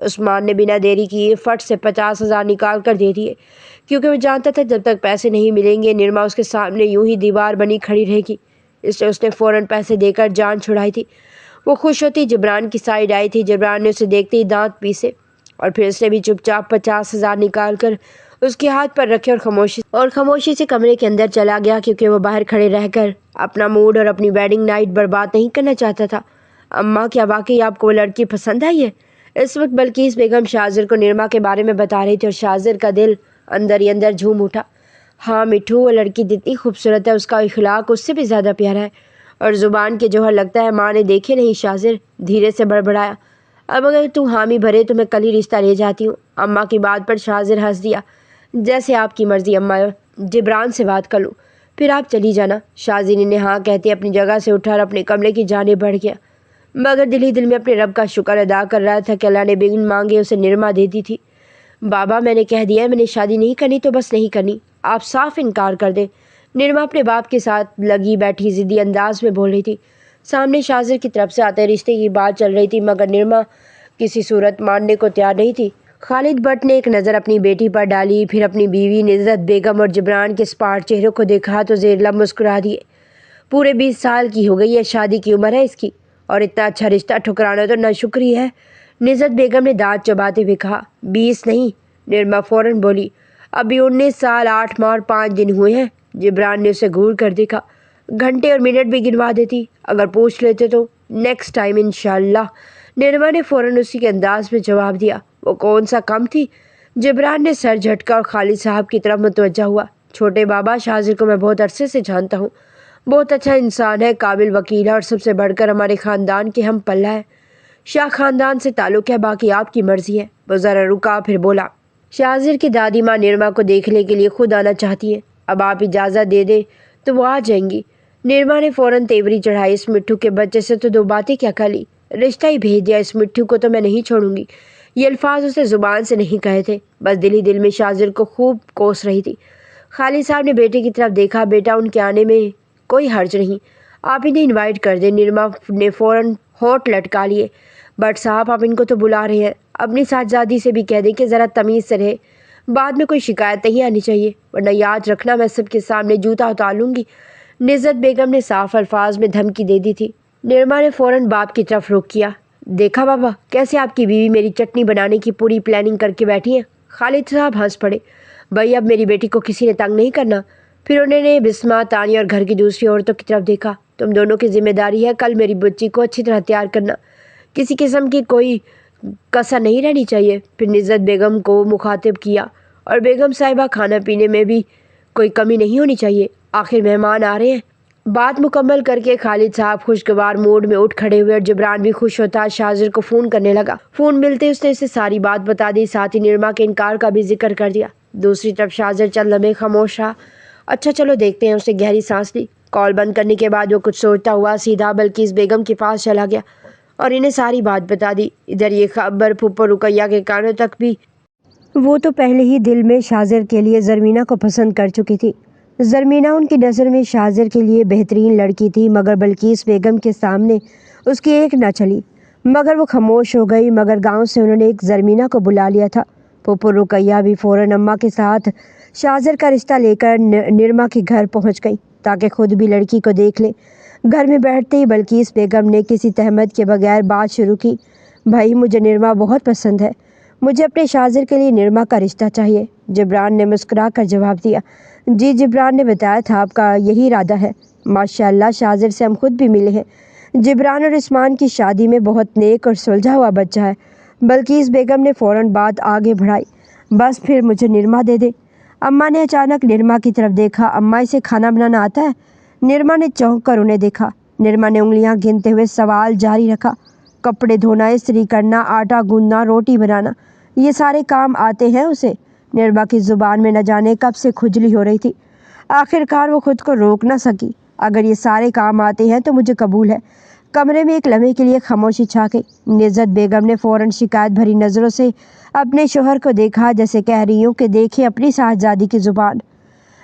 عثمان نے بنا دیری کیے فٹ سے 50,000 نکال کر دے دیے، کیونکہ وہ جانتا تھا جب تک پیسے نہیں ملیں گے نرما اس کے سامنے یوں ہی دیوار بنی کھڑی رہے گی، اس لیے اس نے فوراً پیسے دے کر جان چھڑائی تھی۔ وہ خوش ہوتی جبران کی سائڈ آئی تھی۔ جبران نے اسے دیکھتے ہی دانت پیسے اور پھر اس نے بھی چپ چاپ 50,000 نکال کر اس کے ہاتھ پر رکھے اور خاموشی سے کمرے کے اندر چلا گیا، کیونکہ وہ باہر کھڑے رہ کر اپنا موڈ اور اپنی ویڈنگ نائٹ برباد نہیں کرنا چاہتا تھا۔ اماں، کیا واقعی آپ کو وہ لڑکی پسند آئی ہے؟ اس وقت بلقیس بیگم شاہزر کو نرما کے بارے میں بتا رہی تھی اور شاہزر کا دل اندر ہی اندر جھوم اٹھا۔ ہاں مٹھو، وہ لڑکی جتنی خوبصورت ہے اس کا اخلاق اس سے بھی زیادہ پیارا ہے، اور زبان کے جوہر لگتا ہے ماں نے دیکھے نہیں۔ شاہزر دھیرے سے بڑبڑایا۔ اب اگر تو حامی بھرے تو میں کل ہی رشتہ لے جاتی ہوں۔ اماں کی بات پر شاہزر ہنس دیا۔ جیسے آپ کی مرضی اماں، جبران سے بات کر لوں، پھر آپ چلی جانا۔ شاہزر نے ہاں کہتے اپنی جگہ سے اٹھا اور اپنے کمرے کی جانب بڑھ گیا، مگر دل ہی دل میں اپنے رب کا شکر ادا کر رہا تھا کہ اللہ نے بن مانگے اسے نرما دے دی تھی۔ بابا، میں نے کہہ دیا ہے میں نے شادی نہیں کرنی تو بس نہیں کرنی، آپ صاف انکار کر دیں۔ نرما اپنے باپ کے ساتھ لگی بیٹھی ضدی انداز میں بول رہی تھی۔ سامنے شاہزر کی طرف سے آتے رشتے کی بات چل رہی تھی، مگر نرما کسی صورت ماننے کو تیار نہیں تھی۔ خالد بٹ نے ایک نظر اپنی بیٹی پر ڈالی، پھر اپنی بیوی نزت بیگم اور جبران کے اسپاٹ چہروں کو دیکھا تو زیر لب مسکرا دیے۔ پورے 20 سال کی ہو گئی ہے، شادی کی عمر ہے اس کی، اور اتنا اچھا رشتہ ٹھکرانا تو ناشکری ہے۔ نزت بیگم نے دانت چباتے ہوئے کہا۔ 20 نہیں، نرما فوراً بولی، ابھی 19 سال 8 ماہ اور 5 دن ہوئے ہیں۔ جبران نے اسے گھور کر دیکھا۔ گھنٹے اور منٹ بھی گنوا دیتی اگر پوچھ لیتے تو۔ نیکسٹ ٹائم انشاءاللہ، نرما نے فوراً اسی کے انداز میں جواب دیا۔ وہ کون سا کم تھی؟ جبران نے سر جھٹکا اور خالد صاحب کی طرف متوجہ ہوا۔ چھوٹے بابا، شاہزر کو میں بہت عرصے سے جانتا ہوں، بہت اچھا انسان ہے، قابل وکیل ہے، اور سب سے بڑھ کر ہمارے خاندان کے ہم پلہ ہے۔ شاہ خاندان سے تعلق ہے، باقی آپ کی مرضی ہے۔ وہ ذرا رکا پھر بولا، شاہزر کی دادی ماں نرما کو دیکھنے کے لیے خود آنا چاہتی ہیں، اب آپ اجازت دے دیں تو وہ آ جائیں گی۔ نرما نے فوراً تیوری چڑھائی۔ اس مٹھو کے بچے سے تو 2 باتیں کیا کر لی، رشتہ ہی بھیج دیا، اس مٹھو کو تو میں نہیں چھوڑوں گی۔ یہ الفاظ اسے زبان سے نہیں کہے تھے، بس دل ہی دل میں شاہزر کو خوب کوس رہی تھی۔ خالد صاحب نے بیٹے کی طرف دیکھا۔ بیٹا، ان کے آنے میں کوئی حرج نہیں، آپ انہیں انوائٹ کر دیں۔ نرما نے فوراً ہونٹ لٹکا لیے۔ بٹ صاحب، آپ ان کو تو بلا رہے ہیں، اپنی صاحبزادی سے بھی کہہ دیں کہ ذرا تمیز سے رہے، بعد میں کوئی شکایت نہیں آنی چاہیے، ورنہ یاد رکھنا میں سب کے سامنے جوتا اتار لوں گی۔ نزت بیگم نے صاف الفاظ میں دھمکی دے دی تھی۔ نرما نے فوراً باپ کی طرف رخ کیا۔ دیکھا بابا، کیسے آپ کی بیوی میری چٹنی بنانے کی پوری پلاننگ کر کے بیٹھی ہے۔ خالد صاحب ہنس پڑے۔ بھائی، اب میری بیٹی کو کسی نے تنگ نہیں کرنا۔ پھر انہوں نے بسمہ، تانیہ اور گھر کی دوسری عورتوں کی طرف دیکھا۔ تم دونوں کی ذمہ داری ہے کل میری بچی کو اچھی طرح تیار کرنا، کسی قسم کی کوئی کسر نہیں رہنی چاہیے۔ پھر نزت بیگم کو مخاطب کیا، اور بیگم صاحبہ، کھانا پینے میں بھی کوئی کمی نہیں ہونی چاہیے، آخر مہمان آ رہے ہیں۔ بات مکمل کر کے خالد صاحب خوشگوار موڈ میں اٹھ کھڑے ہوئے اور جبران بھی خوش ہوتا شاہزر کو فون کرنے لگا۔ فون ملتے اس نے اسے ساری بات بتا دی، ساتھ ہی نرما کے انکار کا بھی ذکر کر دیا۔ دوسری طرف شاہزر چند لمحے خاموش رہا۔ اچھا چلو دیکھتے ہیں، اس نے گہری سانس لی۔ کال بند کرنے کے بعد وہ کچھ سوچتا ہوا سیدھا بلقیس بیگم کے پاس چلا گیا اور انہیں ساری بات بتا دی۔ ادھر یہ خبر پھپھو رقیہ کے کانوں تک بھی۔ وہ تو پہلے ہی دل میں شاہزر کے لیے زرمینہ کو پسند کر چکی تھی۔ زرمینہ ان کی نظر میں شاہزر کے لیے بہترین لڑکی تھی، مگر بلقیس بیگم کے سامنے اس کی ایک نہ چلی، مگر وہ خاموش ہو گئی۔ مگر گاؤں سے انہوں نے ایک زرمینہ کو بلا لیا تھا۔ پھپھو رقیہ بھی فوراً اماں کے ساتھ شاہزر کا رشتہ لے کر نرما کے گھر پہنچ گئی تاکہ خود بھی لڑکی کو دیکھ لے۔ گھر میں بیٹھتے ہی بلقیس بیگم نے کسی تہمت کے بغیر بات شروع کی۔ بھائی، مجھے نرما بہت پسند ہے، مجھے اپنے شاہزر کے لیے نرما کا رشتہ چاہیے۔ جبران نے مسکرا کر جواب دیا۔ جی، جبران نے بتایا تھا آپ کا یہی ارادہ ہے۔ ماشاءاللہ، شاہزر سے ہم خود بھی ملے ہیں، جبران اور عثمان کی شادی میں بہت نیک اور سلجھا ہوا بچہ ہے۔ بلقیس بیگم نے فوراً بات آگے بڑھائی۔ بس پھر مجھے نرما دے دے۔ اماں نے اچانک نرما کی طرف دیکھا۔ اماں، اسے کھانا بنانا آتا ہے؟ نرما نے چونک کر انہیں دیکھا۔ نرما نے انگلیاں گنتے ہوئے سوال جاری رکھا۔ کپڑے دھونا، استری کرنا، آٹا گوندنا، روٹی بنانا، یہ سارے کام آتے ہیں اسے۔ نرما کی زبان میں نہ جانے کب سے کھجلی ہو رہی تھی، آخر کار وہ خود کو روک نہ سکی۔ اگر یہ سارے کام آتے ہیں تو مجھے قبول ہے۔ کمرے میں ایک لمحے کے لیے خاموشی چھا گئی۔ نزت بیگم نے فوراً شکایت بھری نظروں سے اپنے شوہر کو دیکھا، جیسے کہہ رہی ہوں کہ دیکھیں اپنی صاحبزادی کی زبان۔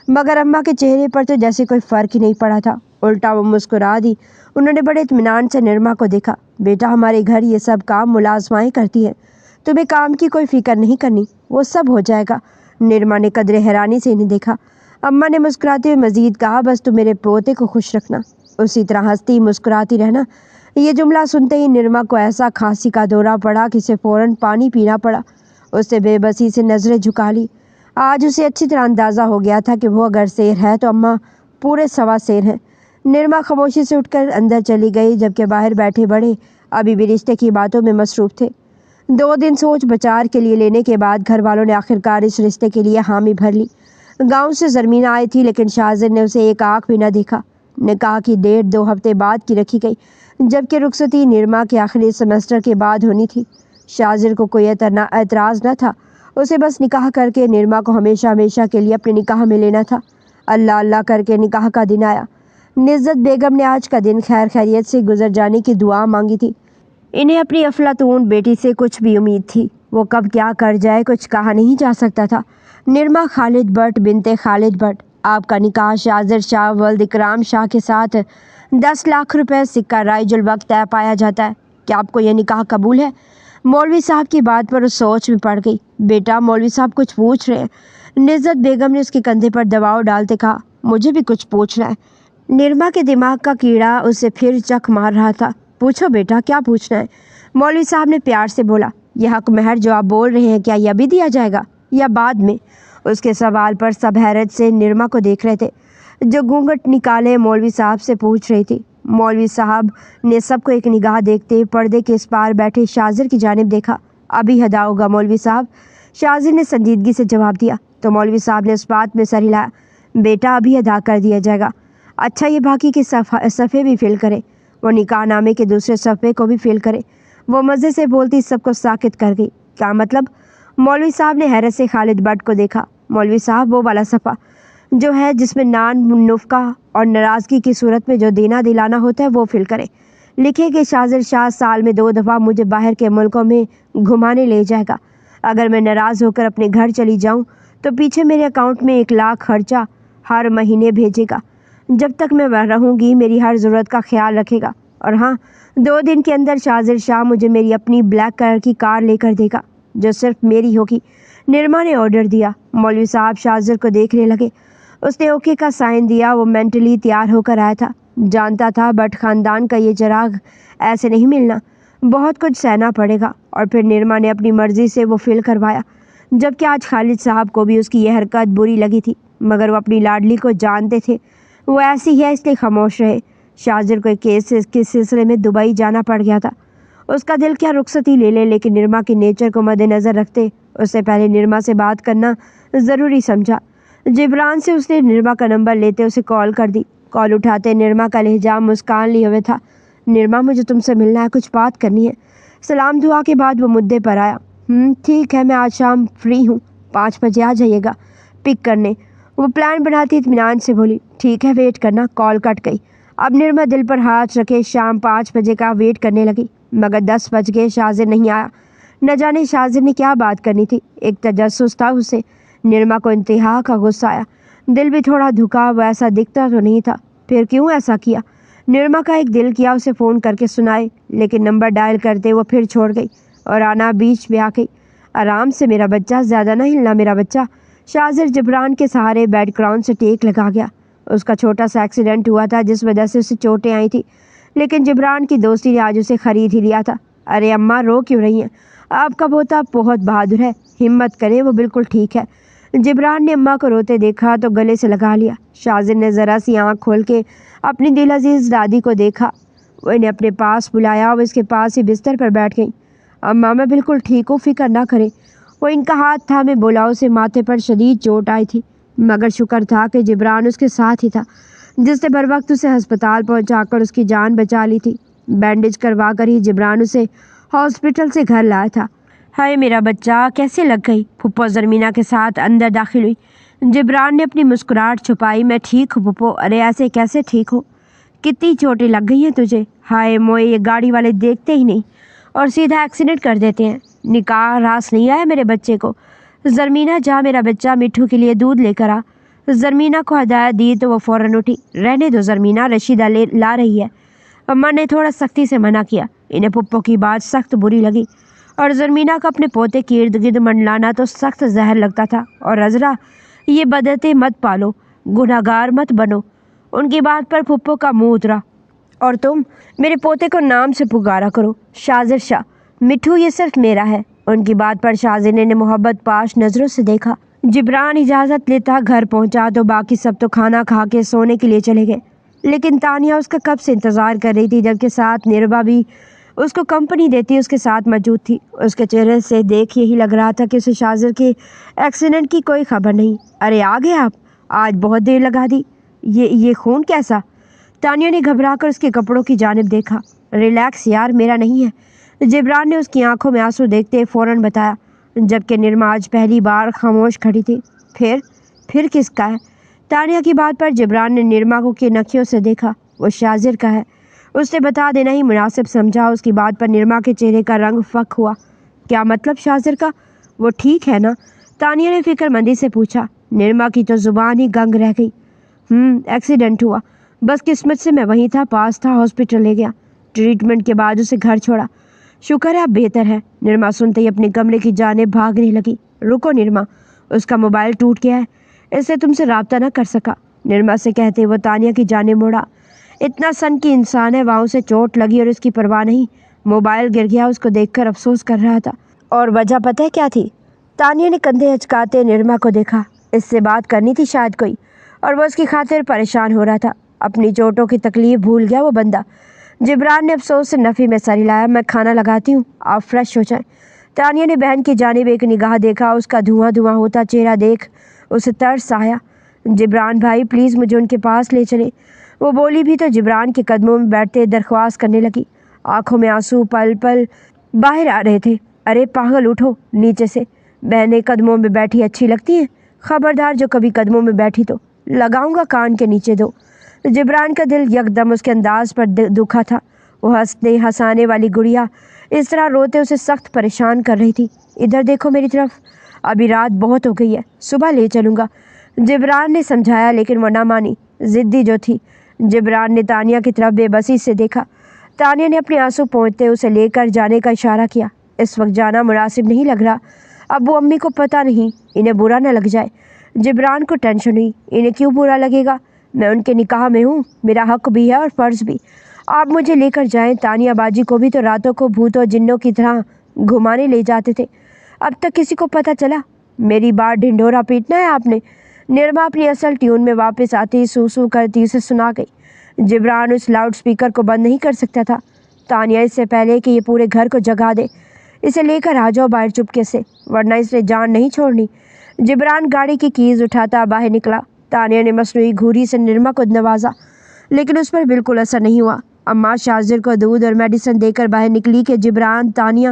مگر اماں کے چہرے پر تو جیسے کوئی فرق ہی نہیں پڑا تھا، الٹا وہ مسکرا دی۔ انہوں نے بڑے اطمینان سے نرما کو دیکھا۔ بیٹا، ہمارے گھر یہ سب کام ملازمائیں کرتی ہیں، تمہیں کام کی کوئی فکر نہیں کرنی، وہ سب ہو جائے گا۔ نرما نے قدرے حیرانی سے انہیں دیکھا۔ اماں نے مسکراتے ہوئے مزید کہا، بس تم میرے پوتے کو خوش رکھنا، اسی طرح ہنستی مسکراتی رہنا۔ یہ جملہ سنتے ہی نرما کو ایسا کھانسی کا دورہ پڑا کہ اسے فوراً پانی پینا پڑا۔ اس سے بے بسی سے نظریں جھکا لی۔ آج اسے اچھی طرح اندازہ ہو گیا تھا کہ وہ اگر شیر ہے تو اماں پورے سوا شیر ہیں۔ نرما خاموشی سے اٹھ کر اندر چلی گئی، جبکہ باہر بیٹھے بڑے ابھی بھی رشتے کی باتوں میں مصروف تھے۔ 2 دن سوچ بچار کے لیے لینے کے بعد گھر والوں نے آخرکار اس رشتے کے لیے حامی بھر لی۔ گاؤں سے زرمینہ آئی تھی، لیکن شاذر نے اسے ایک آنکھ بھی نہ دیکھا۔ نکاح کی ڈیٹ 2 ہفتے بعد کی رکھی گئی، جبکہ رخصتی نرما کے آخری سیمسٹر کے بعد ہونی تھی۔ شاذر کو کوئی اعتراض نہ تھا، اسے بس نکاح کر کے نرما کو ہمیشہ ہمیشہ کے لیے اپنے نکاح میں لینا تھا۔ اللہ اللہ کر کے نکاح کا دن آیا۔ نزت بیگم نے آج کا دن خیر خیریت سے گزر جانے کی دعا مانگی تھی۔ انہیں اپنی افلاطون بیٹی سے کچھ بھی امید تھی، وہ کب کیا کر جائے کچھ کہا نہیں جا سکتا تھا۔ نرما خالد بٹ بنت خالد بٹ، آپ کا نکاح شاذر شاہ ولد اکرام شاہ کے ساتھ 10 لاکھ روپے سکہ رائج الوقت طے پایا جاتا ہے۔ کیا آپ کو یہ نکاح قبول ہے؟ مولوی صاحب کی بات پر اس سوچ میں پڑ گئی۔ بیٹا، مولوی صاحب کچھ پوچھ رہے ہیں۔ نزت بیگم نے اس کے کندھے پر دباؤ ڈالتے کہا، مجھے بھی کچھ پوچھنا ہے۔ نرما کے دماغ کا کیڑا اسے پھر چک مار رہا تھا۔ پوچھو بیٹا، کیا پوچھنا ہے؟ مولوی صاحب نے پیار سے بولا، یہ حق مہر جو آپ بول رہے ہیں، کیا یہ ابھی دیا جائے گا یا بعد میں؟ اس کے سوال پر سب حیرت سے نرما کو دیکھ رہے تھے، جو گھونگھٹ نکالے مولوی صاحب سے پوچھ رہی تھی۔ مولوی صاحب نے سب کو ایک نگاہ دیکھتے پردے کے اس پار بیٹھے شاذر کی جانب دیکھا۔ ابھی ادا ہوگا مولوی صاحب، شاذر نے سنجیدگی سے جواب دیا۔ تو مولوی صاحب نے اس بات میں سر ہلایا، بیٹا ابھی ادا کر دیا جائے گا۔ اچھا، یہ باقی کے صفحے بھی فل کرے۔ وہ نکاح نامے کے دوسرے صفحے کو بھی فل کرے۔ وہ مزے سے بولتی سب کو ساکت کر گئی۔ کیا مطلب؟ مولوی صاحب نے حیرت سے خالد بٹ کو دیکھا۔ مولوی صاحب، وہ والا صفحہ جو ہے جس میں نان نفقہ اور ناراضگی کی صورت میں جو دینا دلانا ہوتا ہے وہ فل کریں۔ لکھے کہ شاذر شاہ سال میں 2 دفعہ مجھے باہر کے ملکوں میں گھمانے لے جائے گا۔ اگر میں ناراض ہو کر اپنے گھر چلی جاؤں تو پیچھے میرے اکاؤنٹ میں 1 لاکھ خرچہ ہر مہینے بھیجے گا۔ جب تک میں رہوں گی میری ہر ضرورت کا خیال رکھے گا۔ اور ہاں، 2 دن کے اندر شاذر شاہ مجھے میری اپنی بلیک کلر کی کار لے کر دے گا، جو صرف میری ہوگی۔ نرما نے آرڈر دیا۔ مولوی صاحب شاذر کو دیکھنے لگے۔ اس نے اوکے کا سائن دیا۔ وہ مینٹلی تیار ہو کر آیا تھا، جانتا تھا بٹ خاندان کا یہ چراغ ایسے نہیں ملنا، بہت کچھ سہنا پڑے گا۔ اور پھر نرما نے اپنی مرضی سے وہ فل کروایا، جبکہ آج خالد صاحب کو بھی اس کی یہ حرکت بری لگی تھی، مگر وہ اپنی لاڈلی کو جانتے تھے، وہ ایسی ہے، اس لیے خاموش رہے۔ شاذر کو ایک کیس کے سلسلے میں دبئی جانا پڑ گیا تھا۔ اس کا دل کیا رخصتی لے لے، لیکن نرما کے نیچر کو مد نظر رکھتے اس سے پہلے نرما سے بات کرنا ضروری سمجھا۔ جبران سے اس نے نرما کا نمبر لیتے اسے کال کر دی۔ کال اٹھاتے نرما کا لہجہ مسکان لیے ہوئے تھا۔ نرما، مجھے تم سے ملنا ہے، کچھ بات کرنی ہے۔ سلام دعا کے بعد وہ مدعے پر آیا۔ ٹھیک ہے، میں آج شام فری ہوں، 5 بجے آ جائیے گا پک کرنے۔ وہ پلان بناتی اطمینان سے بولی، ٹھیک ہے، ویٹ کرنا۔ کال کٹ گئی۔ اب نرما دل پر ہاتھ رکھے شام 5 بجے کا ویٹ کرنے لگی، مگر 10 بج گئے، شاذر نہیں آیا۔ نہ جانے شاذر نے کیا بات کرنی تھی، ایک تجسس تھا اسے۔ نرما کو انتہا کا غصہ آیا، دل بھی تھوڑا دھکا، وہ ایسا دکھتا تو نہیں تھا، پھر کیوں ایسا کیا؟ نرما کا ایک دل کیا اسے فون کر کے سنائے، لیکن نمبر ڈائل کرتے وہ پھر چھوڑ گئی اور آنا بیچ میں آ گئی۔ آرام سے میرا بچہ، زیادہ نہ ہلنا میرا بچہ۔ شاذر جبران کے سہارے بیڈ گراؤنڈ سے ٹیک لگا گیا۔ اس کا چھوٹا سا ایکسیڈنٹ ہوا تھا جس وجہ سے اسے چوٹیں آئی تھی، لیکن جبران کی دوستی نے آج اسے خرید ہی لیا تھا۔ ارے اماں، رو کیوں رہی ہیں؟ آپ کا پوتا بہت بہادر ہے، ہمت کریں، وہ بالکل ٹھیک ہے۔ جبران نے اماں کو روتے دیکھا تو گلے سے لگا لیا۔ شاذر نے ذرا سی آنکھ کھول کے اپنی دل عزیز دادی کو دیکھا۔ وہ انہیں اپنے پاس بلایا اور اس کے پاس ہی بستر پر بیٹھ گئیں۔ اماں، میں بالکل ٹھیک ہوں، فکر نہ کریں۔ وہ ان کا ہاتھ تھامے بولا۔ اسے ماتھے پر شدید چوٹ آئی تھی، مگر شکر تھا کہ جبران اس کے ساتھ ہی تھا، جس نے بر وقت اسے ہسپتال پہنچا کر اس کی جان بچا لی تھی۔ بینڈیج کروا کر ہی جبران اسے ہاسپٹل سے گھر لایا تھا۔ ہائے میرا بچہ، کیسے لگ گئی؟ پھپھو زرمینہ کے ساتھ اندر داخل ہوئی۔ جبران نے اپنی مسکراہٹ چھپائی۔ میں ٹھیک ہوں پھپھو۔ ارے ایسے کیسے ٹھیک ہو؟ کتنی چوٹیں لگ گئی ہیں تجھے؟ ہائے موئے، یہ گاڑی والے دیکھتے ہی نہیں اور سیدھا ایکسیڈنٹ کر دیتے ہیں۔ نکاح راس نہیں آیا میرے بچے کو۔ زرمینہ، جا میرا بچہ مٹھو کے لیے دودھ لے کر آ۔ زرمینہ کو ہدایت دی تو وہ فوراً اٹھی۔ رہنے دو زرمینہ، رشیدہ لا رہی ہے۔ اماں نے تھوڑا سختی سے منع کیا۔ انہیں پھپھو کی بات سخت بری لگی۔ اور زرمینہ کا اپنے پوتے کے ارد گرد منڈلانا تو سخت زہر لگتا تھا۔ اور عذرا، یہ بدعتیں مت پالو، گناہگار مت بنو۔ ان کی بات پر پھپھو کا منہ اترا۔ اور تم میرے پوتے کو نام سے پکارا کرو، شاذر شاہ۔ مٹھو یہ صرف میرا ہے۔ ان کی بات پر شازنہ نے محبت پاش نظروں سے دیکھا۔ جبران اجازت لیتا گھر پہنچا تو باقی سب تو کھانا کھا کے سونے کے لیے چلے گئے، لیکن تانیہ اس کا کب سے انتظار کر رہی تھی، جبکہ ساتھ نربا بھی اس کو کمپنی دیتی اس کے ساتھ موجود تھی۔ اس کے چہرے سے دیکھ یہی لگ رہا تھا کہ اسے شازر کے ایکسیڈنٹ کی کوئی خبر نہیں۔ ارے آ گئے آپ، آج بہت دیر لگا دی۔ یہ خون کیسا؟ تانیہ نے گھبرا کر اس کے کپڑوں کی جانب دیکھا۔ ریلیکس یار، میرا نہیں ہے، جبران نے اس کی آنکھوں میں آنسو دیکھتے فوراً بتایا، جبکہ نرما آج پہلی بار خاموش کھڑی تھی۔ پھر کس کا ہے؟ تانیہ کی بات پر جبران نے نرما کو کی نکھیوں سے دیکھا۔ وہ شازر کا ہے، اس نے بتا دینا ہی مناسب سمجھا۔ اس کی بات پر نرما کے چہرے کا رنگ فک ہوا۔ کیا مطلب شازر کا؟ وہ ٹھیک ہے نا؟ تانیہ نے فکر مندی سے پوچھا۔ نرما کی تو زبان ہی گنگ رہ گئی۔ ایکسیڈنٹ ہوا، بس قسمت سے میں وہیں تھا، پاس تھا، ہاسپٹل لے گیا، ٹریٹمنٹ کے بعد اسے گھر چھوڑا۔ شکر ہے اب بہتر ہے۔ نرما سنتے ہی اپنے کمرے کی جانب بھاگنے لگی۔ رکو نرما، اس کا موبائل ٹوٹ گیا ہے، اس سے تم سے رابطہ نہ کر سکا، نرما سے کہتے وہ تانیہ کی جانب مڑا۔ اتنا سن کی انسان ہے، وہاں اسے چوٹ لگی اور اس کی پرواہ نہیں، موبائل گر گیا، اس کو دیکھ کر افسوس کر رہا تھا۔ اور وجہ پتہ ہے کیا تھی؟ تانیہ نے کندھے ہچکاتے نرما کو دیکھا۔ اس سے بات کرنی تھی شاید کوئی، اور وہ اس کی خاطر پریشان ہو رہا تھا۔ اپنی چوٹوں کی تکلیف بھول گیا وہ بندہ۔ جبران نے افسوس سے نفی میں سر ہلایا۔ میں کھانا لگاتی ہوں، آپ فریش ہو جائیں۔ تانیہ نے بہن کی جانب ایک نگاہ دیکھا۔ اس کا دھواں دھواں ہوتا چہرہ دیکھ اسے ترس آیا۔ جبران بھائی پلیز مجھے ان کے پاس لے چلیں۔ وہ بولی بھی تو جبران کے قدموں میں بیٹھتے درخواست کرنے لگی۔ آنکھوں میں آنسو پل پل باہر آ رہے تھے۔ ارے پاگل، اٹھو نیچے سے، بہنیں قدموں میں بیٹھی اچھی لگتی ہیں؟ خبردار جو کبھی قدموں میں بیٹھی تو لگاؤں گا کان کے نیچے دو۔ جبران کا دل یکدم اس کے انداز پر دکھا تھا۔ وہ ہنسانے والی گڑیا اس طرح روتے اسے سخت پریشان کر رہی تھی۔ ادھر دیکھو میری طرف، ابھی رات بہت ہو گئی ہے، صبح لے چلوں گا، جبران نے سمجھایا، لیکن وہ نہ مانی، ضدی جو تھی۔ جبران نے تانیہ کی طرف بے بسی سے دیکھا۔ تانیہ نے اپنے آنسو پونچھتے اسے لے کر جانے کا اشارہ کیا۔ اس وقت جانا مناسب نہیں لگ رہا، ابو امی کو پتہ نہیں، انہیں برا نہ لگ جائے۔ جبران کو ٹینشن ہوئی، انہیں کیوں برا لگے گا؟ میں ان کے نکاح میں ہوں، میرا حق بھی ہے اور فرض بھی، آپ مجھے لے کر جائیں۔ تانیہ باجی کو بھی تو راتوں کو بھوتوں جنوں کی طرح گھمانے لے جاتے تھے، اب تک کسی کو پتہ چلا؟ میری بات ڈھنڈورا پیٹنا ہے آپ نے؟ نرما اپنی اصل ٹیون میں واپس آتی سو سو کرتی اسے سنا گئی۔ جبران اس لاؤڈ سپیکر کو بند نہیں کر سکتا تھا۔ تانیہ اس سے پہلے کہ یہ پورے گھر کو جگا دے، اسے لے کر آ جاؤ باہر چپکے سے، ورنہ اس نے جان نہیں چھوڑنی۔ جبران گاڑی کی کیز اٹھاتا باہر نکلا۔ تانیہ نے مصنوعی گھوری سے نرما کو نوازا، لیکن اس پر بالکل اثر نہیں ہوا۔ اماں شازر کو دودھ اور میڈیسن دے کر باہر نکلی کہ جبران تانیہ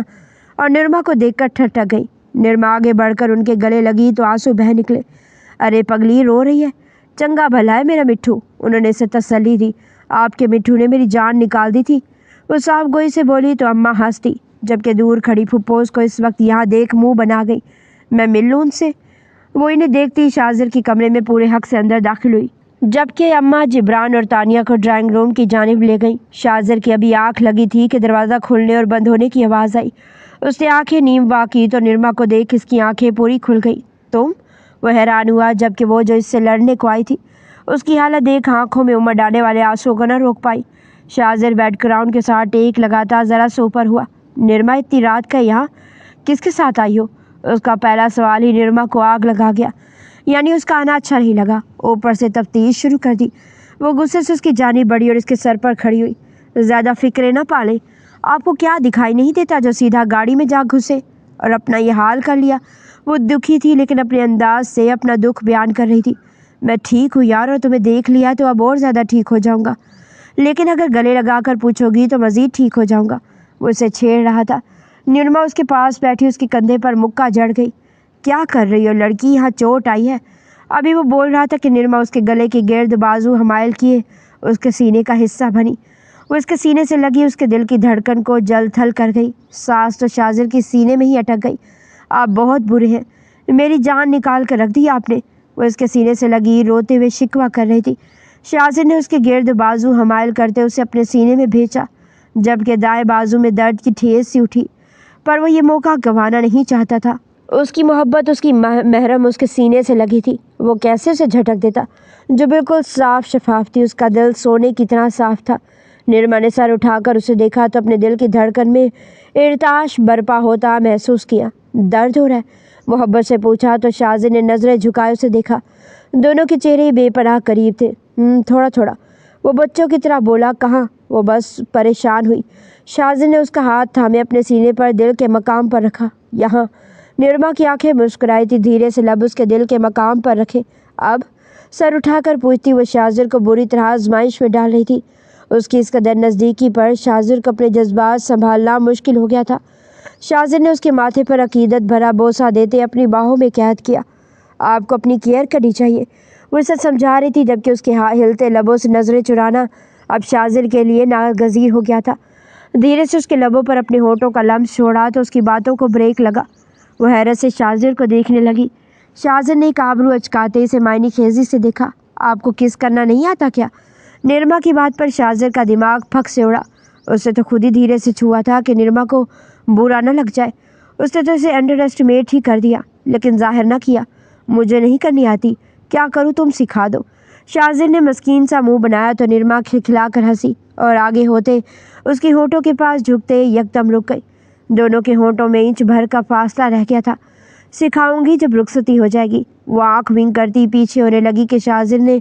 اور نرما کو دیکھ کر ٹھٹک گئی۔ نرما آگے بڑھ کر ان کے گلے لگی تو آنسو بہہ نکلے۔ ارے پگلی، رو رہی ہے؟ چنگا بھلا ہے میرا مٹھو، انہوں نے اسے تسلی دی۔ آپ کے مٹھو نے میری جان نکال دی تھی، وہ صاف گوئی سے بولی تو اماں ہنس دی، جبکہ دور کھڑی پھپھوس کو اس وقت یہاں دیکھ منہ بنا گئی۔ میں مل لوں ان سے؟ وہ انہیں دیکھتی شازر کی کمرے میں پورے حق سے اندر داخل ہوئی، جبکہ اماں جبران اور تانیہ کو ڈرائنگ روم کی جانب لے گئیں۔ شازر کی ابھی آنکھ لگی تھی کہ دروازہ کھلنے اور بند ہونے کی آواز آئی۔ اس نے آنکھیں نیم وا کی تو نرما کو دیکھ اس کی آنکھیں پوری کھل گئی۔ تم؟ وہ حیران ہوا، جبکہ وہ جو اس سے لڑنے کو آئی تھی اس کی حالت دیکھ آنکھوں میں امڑ آنے والے آنسو کو نہ روک پائی۔ شازر بیڈ گراؤنڈ کے ساتھ ٹیک لگاتا ذرا سے اوپر ہوا۔ نرما اتنی رات کا یہاں کس کے ساتھ آئی ہو؟ اس کا پہلا سوال ہی نرما کو آگ لگا گیا، یعنی اس کا آنا اچھا نہیں لگا۔ اوپر سے تفتیش شروع کر دی۔ وہ غصے سے اس کی جانب بڑھی اور اس کے سر پر کھڑی ہوئی۔ زیادہ فکریں نہ پالیں، آپ کو کیا دکھائی نہیں دیتا جو سیدھا گاڑی میں جا گھسے اور اپنا یہ حال کر لیا؟ وہ دکھی تھی لیکن اپنے انداز سے اپنا دکھ بیان کر رہی تھی۔ میں ٹھیک ہوں یار، اور تمہیں دیکھ لیا تو اب اور زیادہ ٹھیک ہو جاؤں گا، لیکن اگر گلے لگا کر پوچھو گی تو مزید ٹھیک ہو جاؤں گا۔ وہ اسے چھیڑ رہا تھا۔ نرما اس کے پاس بیٹھی اس کے کندھے پر مکہ جڑ گئی۔ کیا کر رہی ہو لڑکی، یہاں چوٹ آئی ہے؟ ابھی وہ بول رہا تھا کہ نرما اس کے گلے کے گرد بازو حمائل کیے اس کے سینے کا حصہ بنی۔ وہ اس کے سینے سے لگی اس کے دل کی دھڑکن کو جل تھل کر گئی۔ سانس تو شازر کی سینے میں ہی اٹک گئی۔ آپ بہت برے ہیں، میری جان نکال کر رکھ دی آپ نے، وہ اس کے سینے سے لگی روتے ہوئے شکوہ کر رہی تھی۔ شازر نے اس کے گرد بازو حمائل کرتے اسے اپنے سینے میں بھیجا، جبکہ دائیں بازو میں درد کی ٹھیس سی اٹھی۔ پر وہ یہ موقع گنوانا نہیں چاہتا تھا۔ اس کی محبت، اس کی محرم اس کے سینے سے لگی تھی۔ وہ کیسے اسے جھٹک دیتا جو بالکل صاف شفاف تھی۔ اس کا دل سونے کی طرح صاف تھا۔ نرما نے سر اٹھا کر اسے دیکھا تو اپنے دل کی دھڑکن میں ارتعاش برپا ہوتا محسوس کیا۔ درد ہو رہا ہے؟ محبت سے پوچھا تو شازن نے نظریں جھکائے اسے دیکھا۔ دونوں کے چہرے بے پناہ قریب تھے۔ تھوڑا تھوڑا، وہ بچوں کی طرح بولا۔ کہاں؟ وہ بس پریشان ہوئی۔ شازن نے اس کا ہاتھ تھامے اپنے سینے پر دل کے مقام پر رکھا۔ یہاں؟ نرما کی آنکھیں مسکرائی تھی۔ دھیرے سے لب اس کے دل کے مقام پر رکھے۔ اب؟ سر اٹھا کر پوچھتی۔ وہ شازر کو بری طرح آزمائش میں ڈال رہی تھی۔ اس کی اس قدر نزدیکی پر شازر کو اپنے جذبات سنبھالنا مشکل ہو گیا تھا۔ شازر نے اس کے ماتھے پر عقیدت بھرا بوسہ دیتے اپنی باہوں میں قید کیا۔ آپ کو اپنی کیئر کرنی چاہیے، وہ اسے سمجھا رہی تھی، جبکہ اس کے ہلتے لبوں سے نظریں چرانا اب شازر کے لیے ناگزیر ہو گیا تھا۔ دھیرے سے اس کے لبوں پر اپنے ہونٹوں کا لمس چھوڑا تو اس کی باتوں کو بریک لگا۔ وہ حیرت سے شازر کو دیکھنے لگی۔ شازر نے ایک آبرو اچکاتے اسے معنی خیزی سے دیکھا۔ آپ کو کس کرنا نہیں آتا کیا؟ نرما کی بات پر شازر کا دماغ پھک سے اڑا۔ اس نے تو خود ہی دھیرے سے چھوا تھا کہ نرما کو برا نہ لگ جائے۔ اس نے تو اسے انڈر ایسٹیمیٹ ہی کر دیا، لیکن ظاہر نہ کیا۔ مجھے نہیں کرنی آتی، کیا کروں تم سکھا دو۔ شازر نے مسکین سا منہ بنایا تو نرما کھلکھلا کر ہنسی اور آگے ہوتے اس کے ہونٹوں کے پاس جھکتے یکدم رک گئی۔ دونوں کے ہونٹوں میں انچ بھر کا فاصلہ رہ گیا تھا۔ سکھاؤں گی جب رخصتی ہو جائے گی۔ وہ آنکھ ونک کرتی پیچھے ہونے لگی کہ شازر نے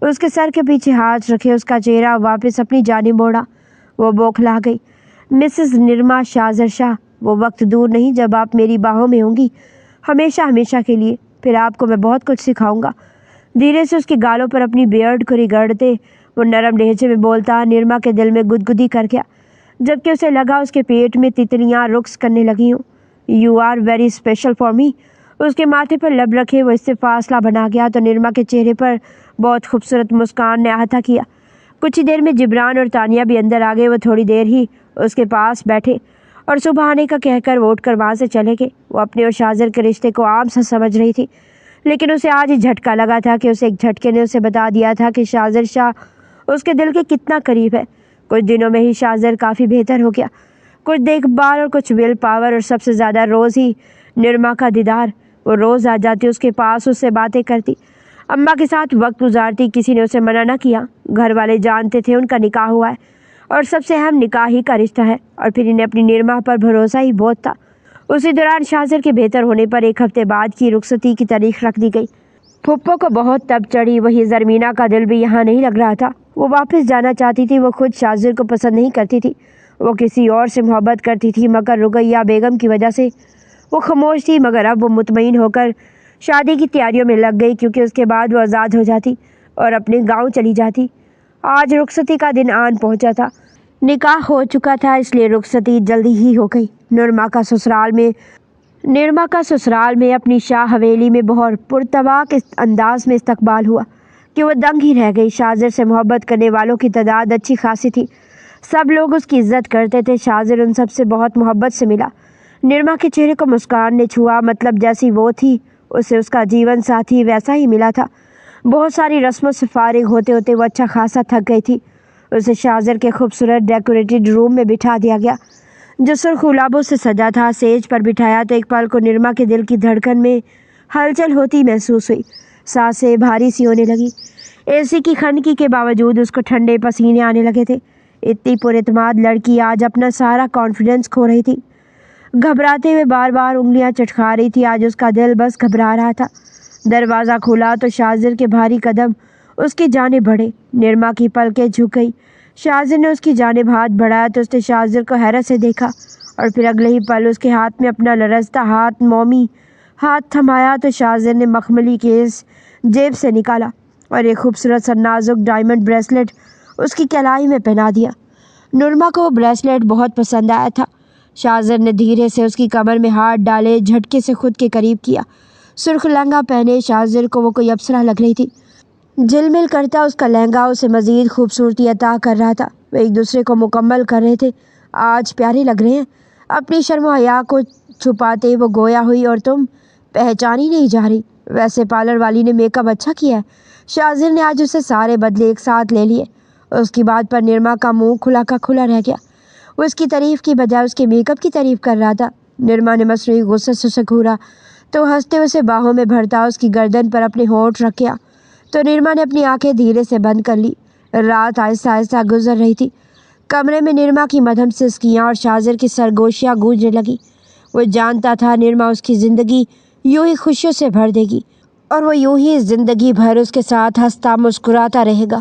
اس کے سر کے پیچھے ہاتھ رکھے اس کا چہرہ واپس اپنی جانب موڑا۔ وہ بوکھلا گئی۔ مسز نرما شازر شاہ، وہ وقت دور نہیں جب آپ میری باہوں میں ہوں گی، ہمیشہ ہمیشہ کے لیے۔ پھر آپ کو میں بہت کچھ سکھاؤں گا۔ دھیرے سے اس کے گالوں پر اپنی بیئرڈ کو رگڑتے وہ نرم لہجے میں بولتا نرما کے دل میں گدگدی کر گیا، جبکہ اسے لگا اس کے پیٹ میں تتلیاں رقص کرنے لگی ہوں۔ You are very special for me. اس کے ماتھے پر لب رکھے وہ اس سے فاصلہ بنا گیا تو نرما کے چہرے پر بہت خوبصورت مسکان نے احاطہ کیا۔ کچھ ہی دیر میں جبران اور تانیہ بھی اندر آ گئے۔ وہ تھوڑی دیر ہی اس کے پاس بیٹھے اور صبح آنے کا کہہ کر وہ اٹھ کر وہاں سے چلے گئے۔ وہ اپنے اور شازر کے رشتے کو عام سا سمجھ رہی تھی، لیکن اسے آج ہی جھٹکا لگا تھا کہ اسے ایک جھٹکے نے اسے بتا دیا تھا کہ شازر شاہ اس کے دل کے کتنا قریب ہے۔ کچھ دنوں میں ہی شازر کافی بہتر ہو گیا۔ کچھ دیکھ بھال اور کچھ ویل پاور اور سب سے زیادہ روز ہی نرما کا دیدار۔ وہ روز آ جاتی اس کے پاس، اس سے باتیں کرتی، اماں کے ساتھ وقت گزارتی۔ کسی نے اسے منع نہ کیا۔ گھر والے جانتے تھے ان کا نکاح ہوا ہے اور سب سے اہم نکاح ہی کا رشتہ ہے، اور پھر انہیں اپنی نرما پر بھروسہ ہی بہت تھا۔ اسی دوران شازر کے بہتر ہونے پر ایک ہفتے بعد کی رخصتی کی تاریخ رکھ دی گئی۔ پھپھو کو بہت تب چڑھی۔ وہی زرمینہ کا دل بھی یہاں نہیں لگ رہا تھا۔ وہ واپس جانا چاہتی تھی۔ وہ خود شازر کو پسند نہیں کرتی تھی، وہ کسی اور سے محبت کرتی تھی، مگر رقیہ بیگم کی وجہ سے وہ خاموش تھی۔ مگر اب وہ مطمئن ہو کر شادی کی تیاریوں میں لگ گئی، کیونکہ اس کے بعد وہ آزاد ہو جاتی اور اپنے گاؤں چلی جاتی۔ آج رخصتی کا دن آن پہنچا تھا۔ نکاح ہو چکا تھا، اس لیے رخصتی جلدی ہی ہو گئی۔ نرما کا سسرال میں اپنی شاہ حویلی میں بہت پرتواق انداز میں استقبال ہوا کہ وہ دنگ ہی رہ گئی۔ شازر سے محبت کرنے والوں کی تعداد اچھی خاصی تھی۔ سب لوگ اس کی عزت کرتے تھے۔ شازر ان سب سے بہت محبت سے ملا۔ نرما کے چہرے کو مسکان نے چھوا، مطلب جیسی وہ تھی اسے اس کا جیون ساتھی ویسا ہی ملا تھا۔ بہت ساری رسموں سے فارغ ہوتے ہوتے وہ اچھا خاصا تھک گئی تھی۔ اسے شازر کے خوبصورت ڈیکوریٹڈ روم میں بٹھا دیا گیا جو سرخ گلابوں سے سجا تھا۔ سیج پر بٹھایا تو ایک پل کو نرما کے دل کی دھڑکن میں ہلچل ہوتی محسوس ہوئی۔ سانسیں بھاری سی ہونے لگی۔ اے سی کی خنکی کے باوجود اس کو ٹھنڈے پسینے آنے لگے تھے۔ اتنی پر اعتماد لڑکی آج اپنا سارا کانفیڈنس کھو رہی تھی۔ گھبراتے ہوئے بار بار انگلیاں چٹکا رہی تھی۔ آج اس کا دل بس گھبرا رہا تھا۔ دروازہ کھلا تو شازر کے بھاری قدم اس کی جانب بڑھے۔ نرما کی پلکیں جھک گئی۔ شازر نے اس کی جانب ہاتھ بڑھایا تو اس نے شازر کو حیرت سے دیکھا، اور پھر اگلے ہی پل اس کے ہاتھ میں اپنا لرزتا ہاتھ مومی ہاتھ تھمایا تو شازر نے مخملی کیس جیب سے نکالا اور ایک خوبصورت سا نازک ڈائمنڈ بریسلٹ اس کی کلائی میں پہنا دیا۔ نرما کو وہ بریسلٹ بہت پسند آیا تھا۔ شازر نے دھیرے سے اس کی کمر میں ہاتھ ڈالے، جھٹکے سے خود کے قریب کیا۔ سرخ لہنگا پہنے شازر کو وہ کوئی اپسرا لگ رہی تھی۔ جھلمل کرتا اس کا لہنگا اسے مزید خوبصورتی عطا کر رہا تھا۔ وہ ایک دوسرے کو مکمل کر رہے تھے۔ آج پیارے لگ رہے ہیں۔ اپنی شرم و حیا کو چھپاتے وہ گویا ہوئی، اور تم پہچان ہی نہیں جا رہی۔ ویسے پارلر والی نے میک اپ اچھا کیا ہے۔ شازر نے آج اسے سارے بدلے ایک ساتھ لے لیے۔ اس کی بات پر نرما کا منہ کھلا کا کھلا رہ گیا۔ وہ اس کی تعریف کی بجائے اس کے میک اپ کی تعریف کر رہا تھا۔ نرما نے مصنوعی غصے سے سکورا تو ہنستے اسے باہوں میں بھرتا اس کی گردن پر اپنے ہونٹ رکھا تو نرما نے اپنی آنکھیں دھیرے سے بند کر لی۔ رات آہستہ آہستہ گزر رہی تھی۔ کمرے میں نرما کی مدھم سسکیاں اور شاذر کی سرگوشیاں گونجنے لگی۔ وہ جانتا تھا نرما اس کی زندگی یوں ہی خوشیوں سے بھر دے گی اور وہ یوں ہی زندگی بھر اس کے ساتھ ہنستا مسکراتا رہے گا۔